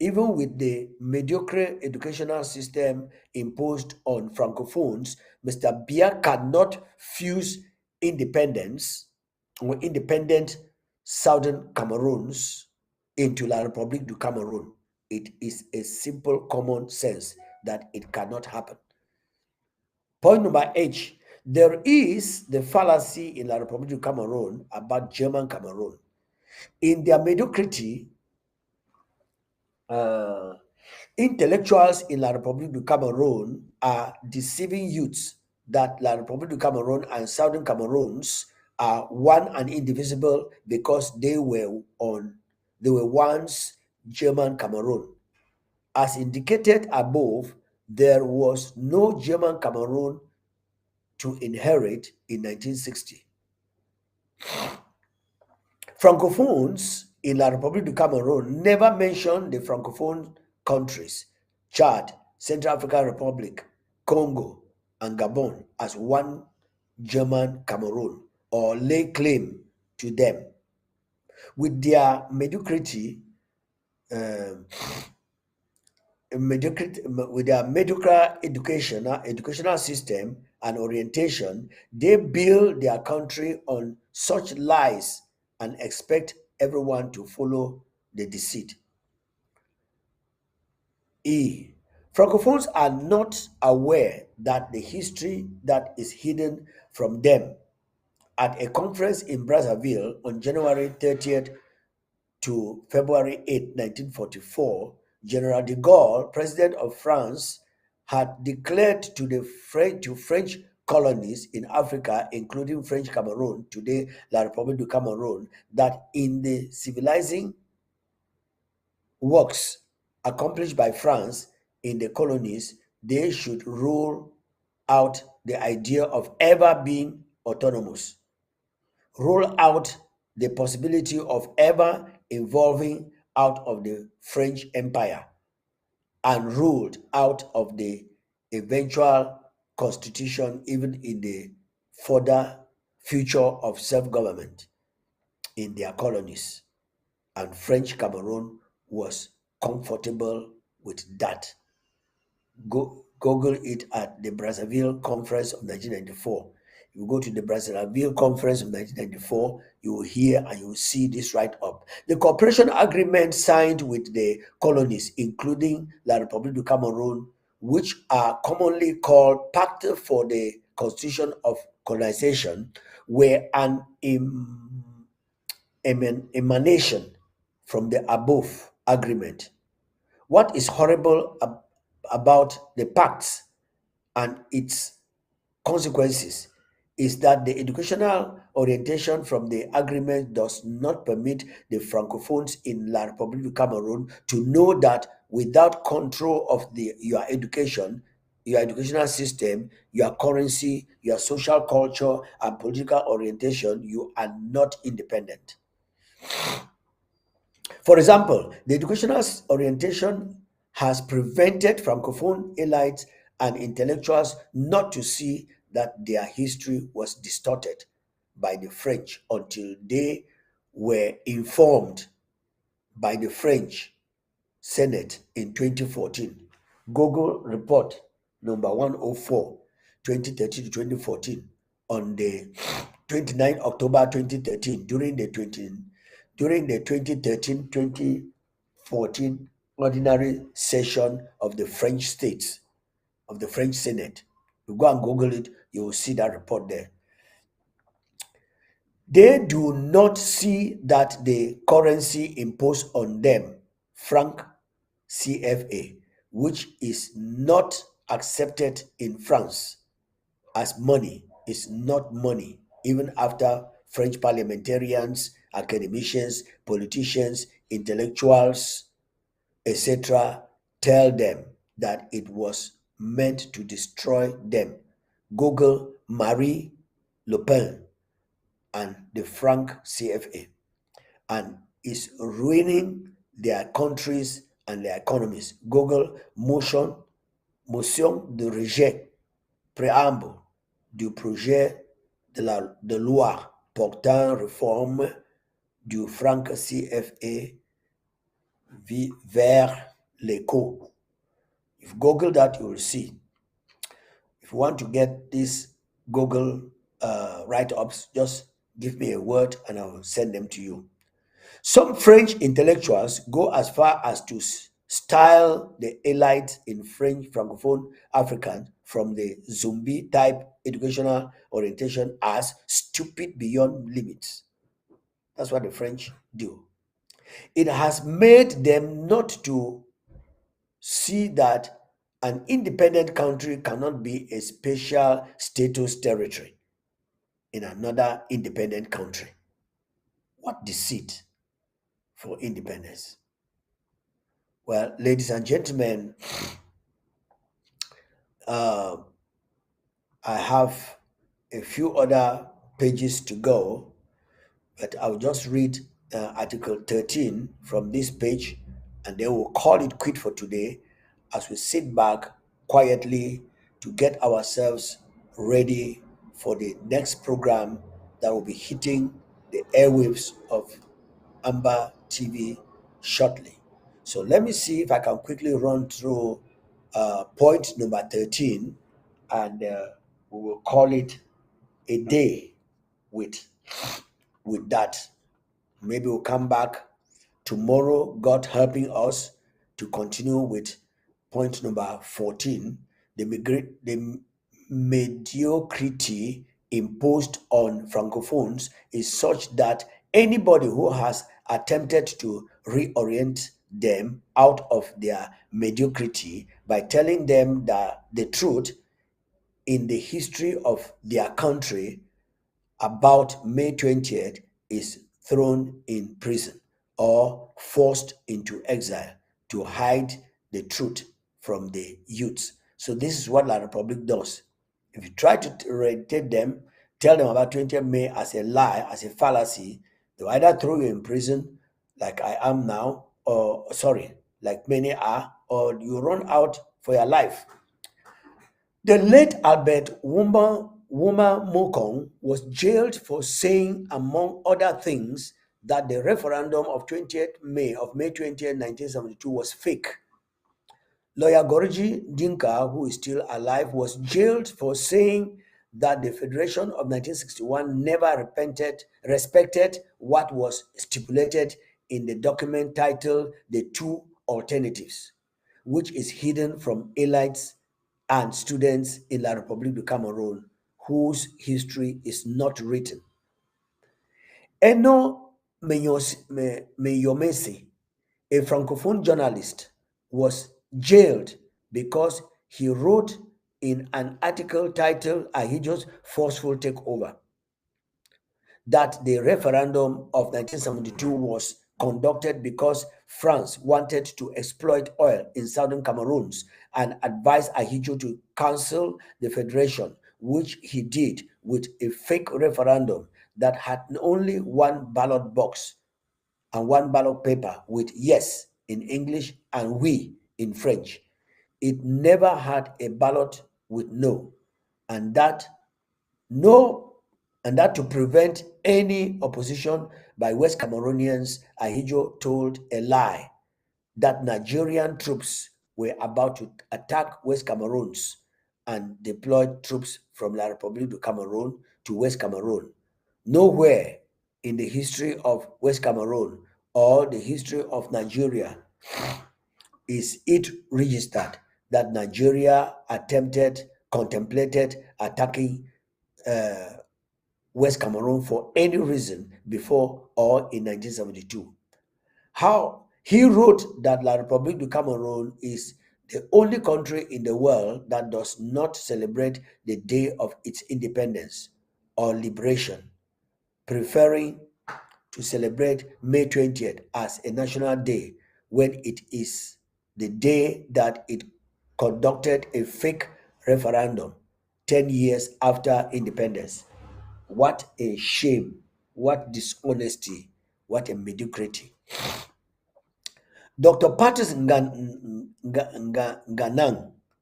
Even with the mediocre educational system imposed on Francophones, Mr. Biya cannot fuse independence or independent Southern Cameroons into La République du Cameroon. It is a simple common sense that it cannot happen. Point number H. There is the fallacy in La République du Cameroon about German Cameroon. In their mediocrity, intellectuals in La République du Cameroon are deceiving youths that La République du Cameroon and Southern Cameroons are one and indivisible because they were once German Cameroon. As indicated above, there was no German Cameroon to inherit in 1960. Francophones in La République du Cameroon never mention the Francophone countries, Chad, Central African Republic, Congo, and Gabon as one German Cameroon or lay claim to them. With their mediocrity, with their mediocre educational system and orientation, they build their country on such lies and expect everyone to follow the deceit. E. Francophones are not aware that the history that is hidden from them. At a conference in Brazzaville on January 30th to February 8, 1944, General de Gaulle, President of France, had declared to French colonies in Africa, including French Cameroon, today La République du Cameroon, that in the civilizing works accomplished by France in the colonies, they should rule out the idea of ever being autonomous, rule out the possibility of ever evolving out of the French Empire, and ruled out of the eventual constitution, even in the further future of self-government in their colonies. And French Cameroon was comfortable with that. Google it at the Brazzaville Conference of 1994. You go to the Brazzaville Conference of 1994, you will hear and you will see this right up. The cooperation agreement signed with the colonies, including La République du Cameroon, which are commonly called Pact for the Constitution of Colonization, were an emanation from the above agreement. What is horrible about the pact and its consequences is that the educational orientation from the agreement does not permit the Francophones in La République du Cameroon to know that without control of your education, your educational system, your currency, your social culture, and political orientation, you are not independent. For example, the educational orientation has prevented Francophone elites and intellectuals not to see that their history was distorted by the French until they were informed by the French Senate in 2014. Google report number 104, 2013 to 2014 on the 29 October 2013 during the 2013-2014 ordinary session of the French states, of the French Senate. You go and Google it, you will see that report there. They do not see that the currency imposed on them franc CFA, which is not accepted in France as money, is not money, even after French parliamentarians, academicians, politicians, intellectuals, etc., tell them that it was meant to destroy them. Google Marie Le Pen and the franc CFA, and is ruining their countries and their economies. Google motion de rejet, préambule du projet de loi portant réforme du franc CFA vers l'éco. If you Google that, you will see. If you want to get these Google write-ups, just give me a word and I will send them to you. Some French intellectuals go as far as to style the elites in French Francophone African from the zombie type educational orientation as stupid beyond limits. That's what the French do. It has made them not to see that an independent country cannot be a special status territory in another independent country. What deceit for independence. Well, ladies and gentlemen, I have a few other pages to go, but I'll just read Article 13 from this page, and then we'll call it quit for today as we sit back quietly to get ourselves ready for the next program that will be hitting the airwaves of Amber TV shortly. So let me see if I can quickly run through point number 13, and we will call it a day with that. Maybe we'll come back tomorrow, God helping us, to continue with point number 14, the mediocrity imposed on Francophones is such that anybody who has attempted to reorient them out of their mediocrity by telling them that the truth in the history of their country about May 20th is thrown in prison or forced into exile to hide the truth from the youths. So this is what La Republic does. If you try to irritate them, tell them about 20th May as a lie, as a fallacy, they'll either throw you in prison like I am now, or like many are, or you run out for your life. The late Albert Wuma Mokong was jailed for saying, among other things, that the referendum of May 20th, 1972 was fake. Lawyer Gorji Dinka, who is still alive, was jailed for saying that the Federation of 1961 never respected what was stipulated in the document titled The Two Alternatives, which is hidden from elites and students in La République du Cameroon, whose history is not written. Eno Meyomese, a Francophone journalist, was jailed because he wrote in an article titled Ahijo's Forceful Takeover that the referendum of 1972 was conducted because France wanted to exploit oil in southern Cameroons and advised Ahijo to cancel the federation, which he did with a fake referendum that had only one ballot box and one ballot paper with yes in English and oui in French. It never had a ballot with no, and that to prevent any opposition by West Cameroonians, Ahijo told a lie that Nigerian troops were about to attack West Cameroons and deployed troops from La République du Cameroon to West Cameroon. Nowhere in the history of West Cameroon or the history of Nigeria is it registered that Nigeria contemplated attacking West Cameroon for any reason before or in 1972. How He wrote that La République du Cameroon is the only country in the world that does not celebrate the day of its independence or liberation, preferring to celebrate May 20th as a national day when it is the day that it conducted a fake referendum 10 years after independence. What a shame, what dishonesty, what a mediocrity. Dr. Patrice Nganang,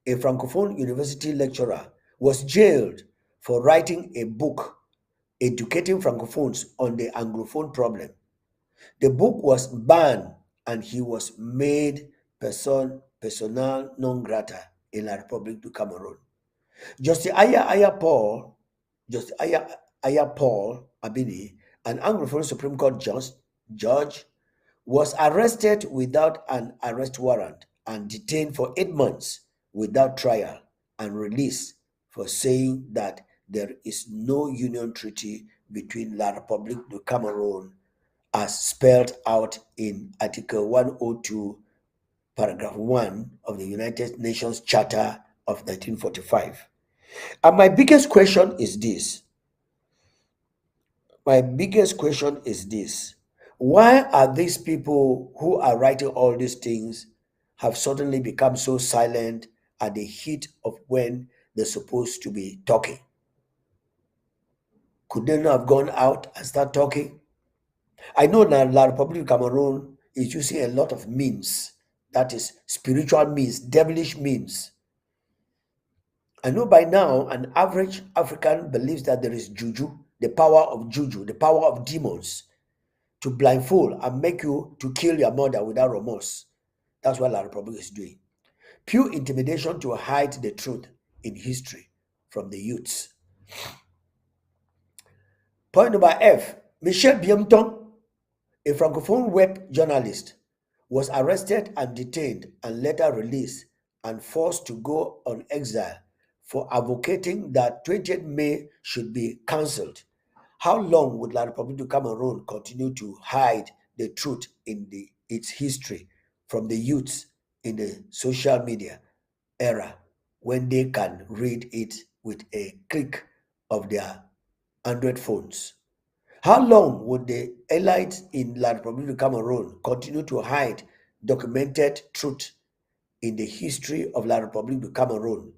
a Francophone university lecturer, was jailed for writing a book educating Francophones on the Anglophone problem. The book was banned and he was made persona non grata in La République du Cameroun. Justice Aya Paul Abini, an Anglophone Supreme Court judge, was arrested without an arrest warrant and detained for 8 months without trial and released for saying that there is no union treaty between La République du Cameroon as spelled out in Article 102, Paragraph 1 of the United Nations Charter of 1945. And my biggest question is this. Why are these people who are writing all these things have suddenly become so silent at the heat of when they're supposed to be talking? Could they not have gone out and start talking? I know that La Republic of Cameroon is using a lot of means, that is spiritual means, devilish means. I know by now an average African believes that there is juju, the power of juju, the power of demons to blindfold and make you to kill your mother without remorse. That's what La Republic is doing. Pure intimidation to hide the truth in history from the youths. Point number F. Michel Biemton, a Francophone web journalist, was arrested and detained and later released and forced to go on exile for advocating that 20th May should be cancelled. How long would La République du Cameroon continue to hide the truth in its history from the youths in the social media era when they can read it with a click of their Android phones? How long would the elites in La République du Cameroon continue to hide documented truth in the history of La République du Cameroon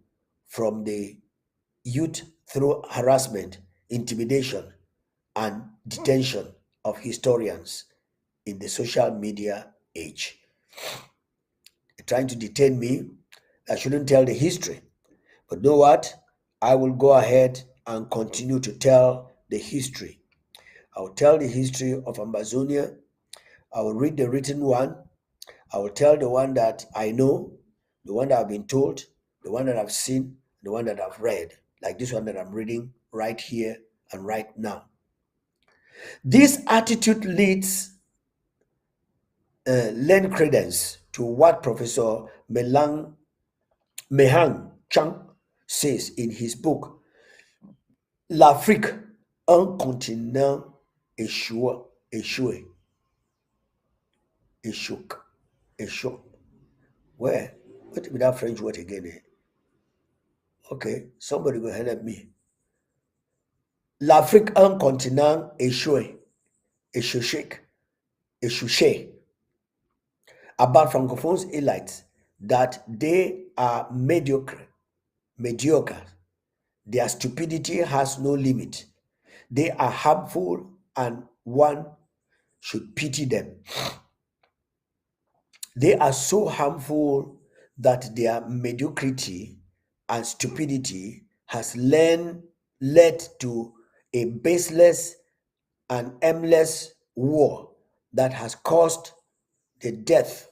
from the youth through harassment, intimidation, and detention of historians in the social media age? They're trying to detain me. I shouldn't tell the history. But you know what? I will go ahead and continue to tell the history. I will tell the history of Ambazonia. I will read the written one. I will tell the one that I know, the one that I've been told, the one that I've seen, the one that I've read, like this one that I'm reading right here and right now. This attitude lend credence to what Professor Mehang Chang says in his book, L'Afrique, un continent échoué. Where? What is that French word again? Okay, somebody go help me. L'Afrique, un continent échoué. About Francophones elites that they are mediocre. Their stupidity has no limit. They are harmful and one should pity them. They are so harmful that their mediocrity and stupidity has led to a baseless and aimless war that has caused the death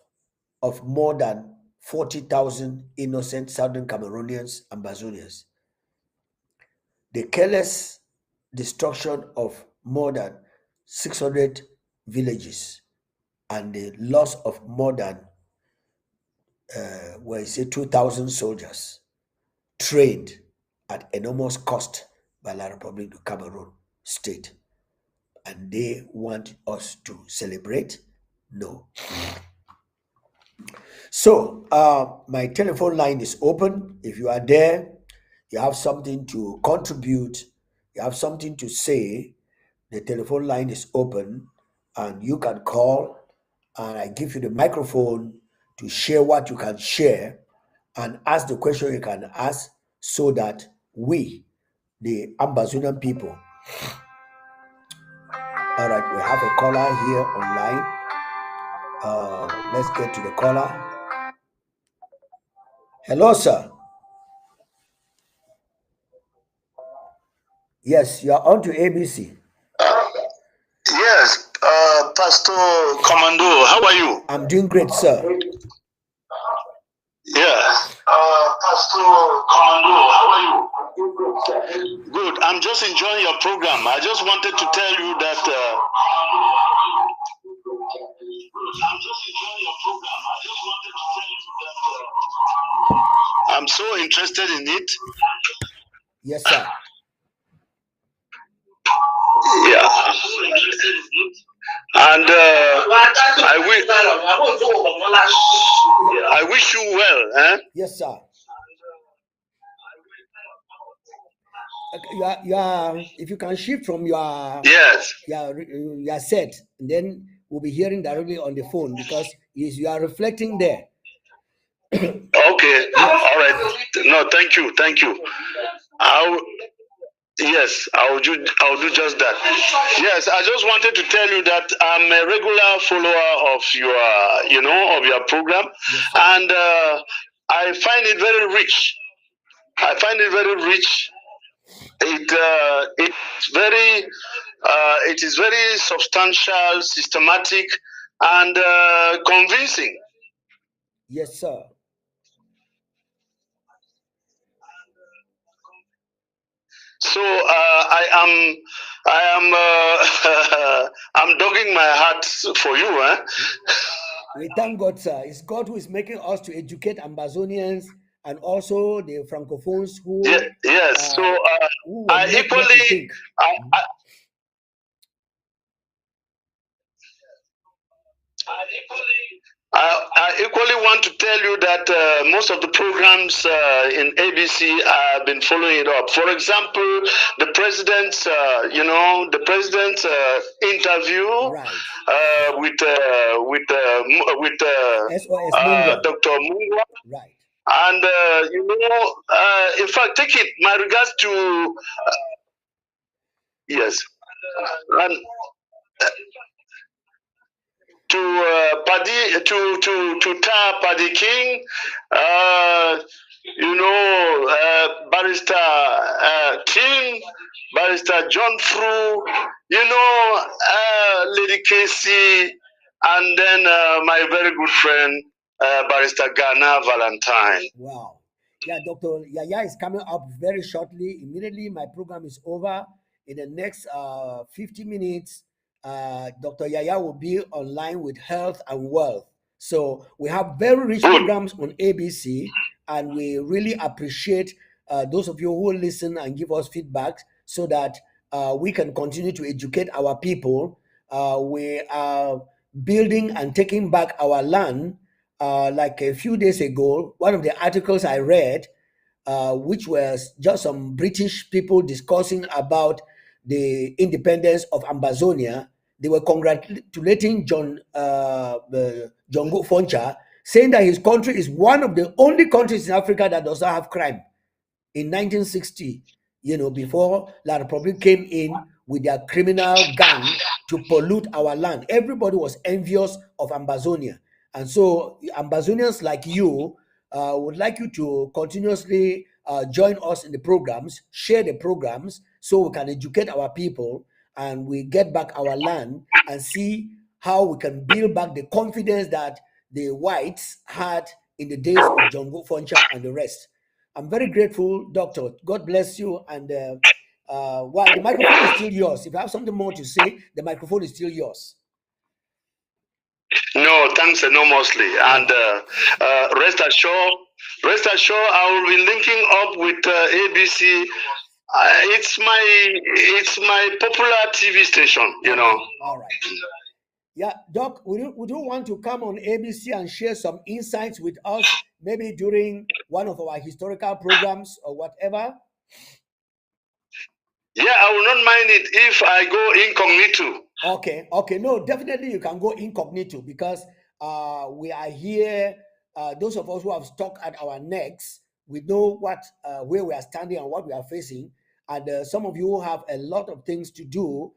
of more than 40,000 innocent Southern Cameroonians and Ambazonians, the careless destruction of more than 600 villages, and the loss of more than 2,000 soldiers trained at enormous cost by La République du Cameroon state. And they want us to celebrate? No. So, my telephone line is open. If you are there, you have something to contribute, you have something to say, the telephone line is open and you can call, and I give you the microphone to share what you can share and ask the question you can ask so that we, the Amazonian people, all right, we have a caller here online. Let's get to the caller. Hello, sir. Yes, you are on to ABC. Yes, Pastor Komando, how are you? I'm doing great, sir. Yeah. Pastor Komando, how are you? Good. I'm just enjoying your program. I just wanted to tell you that. I'm just enjoying your program. I just wanted to tell you that. I'm so interested in it. Yes, sir. Yeah. And I wish you well. Yes, sir. You are, if you can shift from Yes. your set, then we'll be hearing directly on the phone because you are reflecting there. Okay. All right. No, thank you. Thank you. I'll, yes, I'll do just that. Yes, I just wanted to tell you that I'm a regular follower of your program, Yes, sir. and I find it very rich. I find it very rich. It is very substantial, systematic, and convincing. Yes, sir. So I am I'm dogging my heart for you. We thank God, sir. It's God who is making us to educate Ambazonians and also the Francophones Yes. So who were I not what to equally think. I, I equally want to tell you that most of the programs in ABC have been following it up. For example, the president's interview Right. with SOS Mungwa. Dr. Mungwa. Right. And in fact, take it. My regards to yes, and to Tar Paddy King, Barrister King, Barrister John Fru, Lady Casey, and then my very good friend Barrister Ghana Valentine. Wow. Yeah, Dr. Yaya is coming up very shortly. Immediately, my program is over. In the next 50 minutes, Dr. Yaya will be online with health and wealth. So we have very rich programs on ABC, and we really appreciate those of you who listen and give us feedback so that we can continue to educate our people. We are building and taking back our land. Like a few days ago, one of the articles I read, which was just some British people discussing about the independence of Ambazonia, they were congratulating John Foncha, saying that his country is one of the only countries in Africa that does not have crime. In 1960, before La Republic came in with their criminal gang to pollute our land, everybody was envious of Ambazonia. And so, Ambazonians like you would like you to continuously join us in the programs, share the programs, so we can educate our people and we get back our land and see how we can build back the confidence that the whites had in the days of John Foncha and the rest. I'm very grateful, Doctor. God bless you. And while the microphone is still yours, if you have something more to say, the microphone is still yours. No, thanks enormously. And rest assured, I will be linking up with ABC. It's my popular TV station. All right. Yeah, Doc, would you want to come on ABC and share some insights with us, maybe during one of our historical programs or whatever? Yeah, I will not mind it if I go incognito. Okay. No, definitely you can go incognito because we are here. Those of us who have stuck at our necks, we know what where we are standing and what we are facing. And some of you who have a lot of things to do,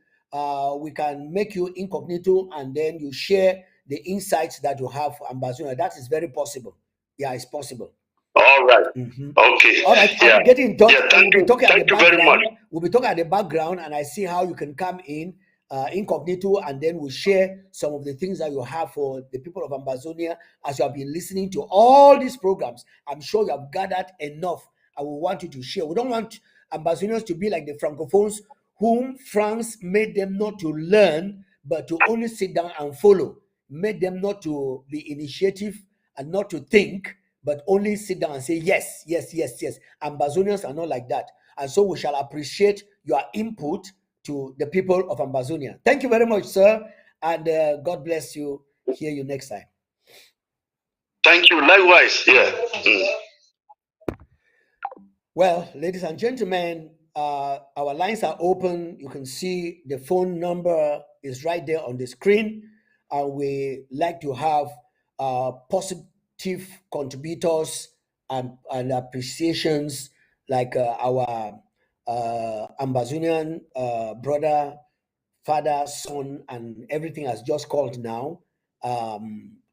we can make you incognito and then you share the insights that you have for Ambassador. That is very possible. Yeah, it's possible. All right. Mhm. Okay. All right, I'll Yeah. be getting in touch. Yeah. Thank We'll be you. talking at the Thank you very much. background. We'll be talking at the background, and I see how you can come in incognito, and then we'll share some of the things that you have for the people of Ambazonia as you have been listening to all these programs. I'm sure you have gathered enough. I will want you to share. We don't want Ambazonians to be like the Francophones, whom France made them not to learn, but to only sit down and follow. Made them not to be initiative and not to think, but only sit down and say yes, yes, yes, yes. Ambazonians are not like that. And so we shall appreciate your input to the people of Ambazonia. Thank you very much, sir. And God bless you. Hear you next time. Thank you. Likewise. Yeah. Well, ladies and gentlemen, our lines are open. You can see the phone number is right there on the screen. And we like to have positive contributors and appreciations like our Ambazonian brother, father, son, and everything has just called now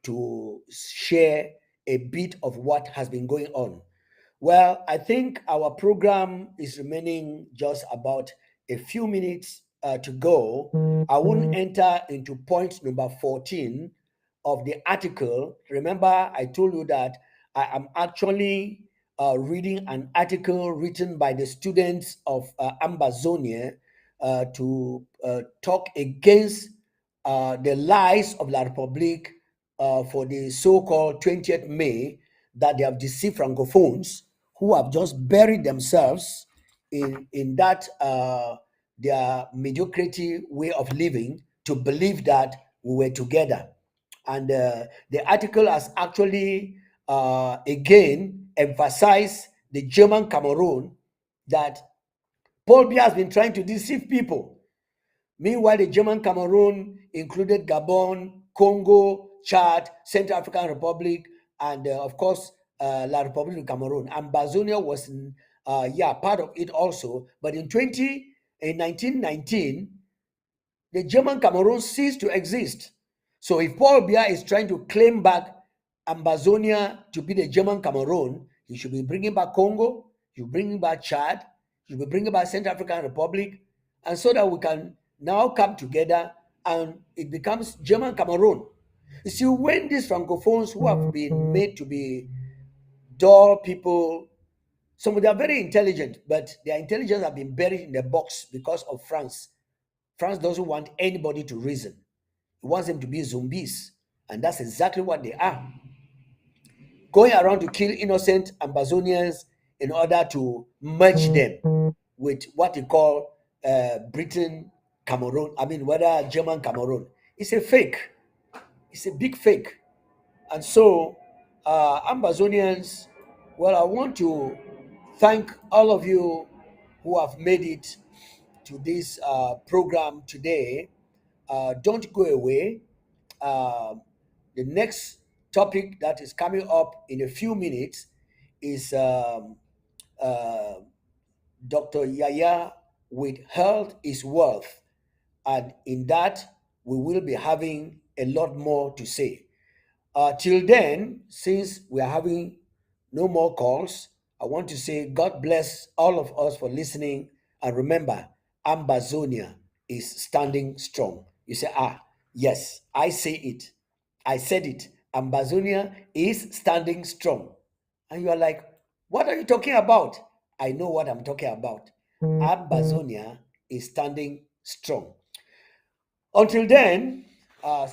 to share a bit of what has been going on. Well, I think our program is remaining just about a few minutes to go. I won't enter into point number 14 of the article. Remember, I told you that I am actually reading an article written by the students of Ambazonia to talk against the lies of La Republique for the so-called 20th May, that they have deceived Francophones who have just buried themselves in that their mediocrity way of living to believe that we were together. And the article has actually again emphasized the German Cameroon, that Paul Biya has been trying to deceive people. Meanwhile, the German Cameroon included Gabon, Congo, Chad, Central African Republic, and of course, La Republique of Cameroon. And Bazonia was, part of it also. But in 1919, the German Cameroon ceased to exist. So if Paul Biya is trying to claim back Ambazonia to be the German Cameroon, he should be bringing back Congo, he should be bringing back Chad, he should be bringing back Central African Republic, and so that we can now come together and it becomes German Cameroon. You see, when these Francophones who have been made to be dull people, some of them are very intelligent, but their intelligence have been buried in the box because of France. France doesn't want anybody to reason. It wants them to be zombies. And that's exactly what they are. Going around to kill innocent Ambazonians in order to merge them with what they call Britain Cameroon. I mean, whether German Cameroon. It's a fake. It's a big fake. And so, Ambazonians, well, I want to thank all of you who have made it to this program today. Don't go away. The next topic that is coming up in a few minutes is uh, Dr. Yaya with Health is Wealth. And in that, we will be having a lot more to say. Till then, since we are having no more calls, I want to say God bless all of us for listening. And remember, Ambazonia is standing strong. You say, yes, I say it. I said it. Ambazonia is standing strong. And you are like, what are you talking about? I know what I'm talking about. Ambazonia is standing strong. Until then,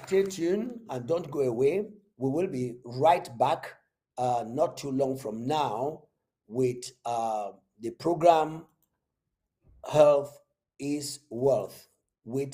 stay tuned and don't go away. We will be right back not too long from now with the program Health is Wealth with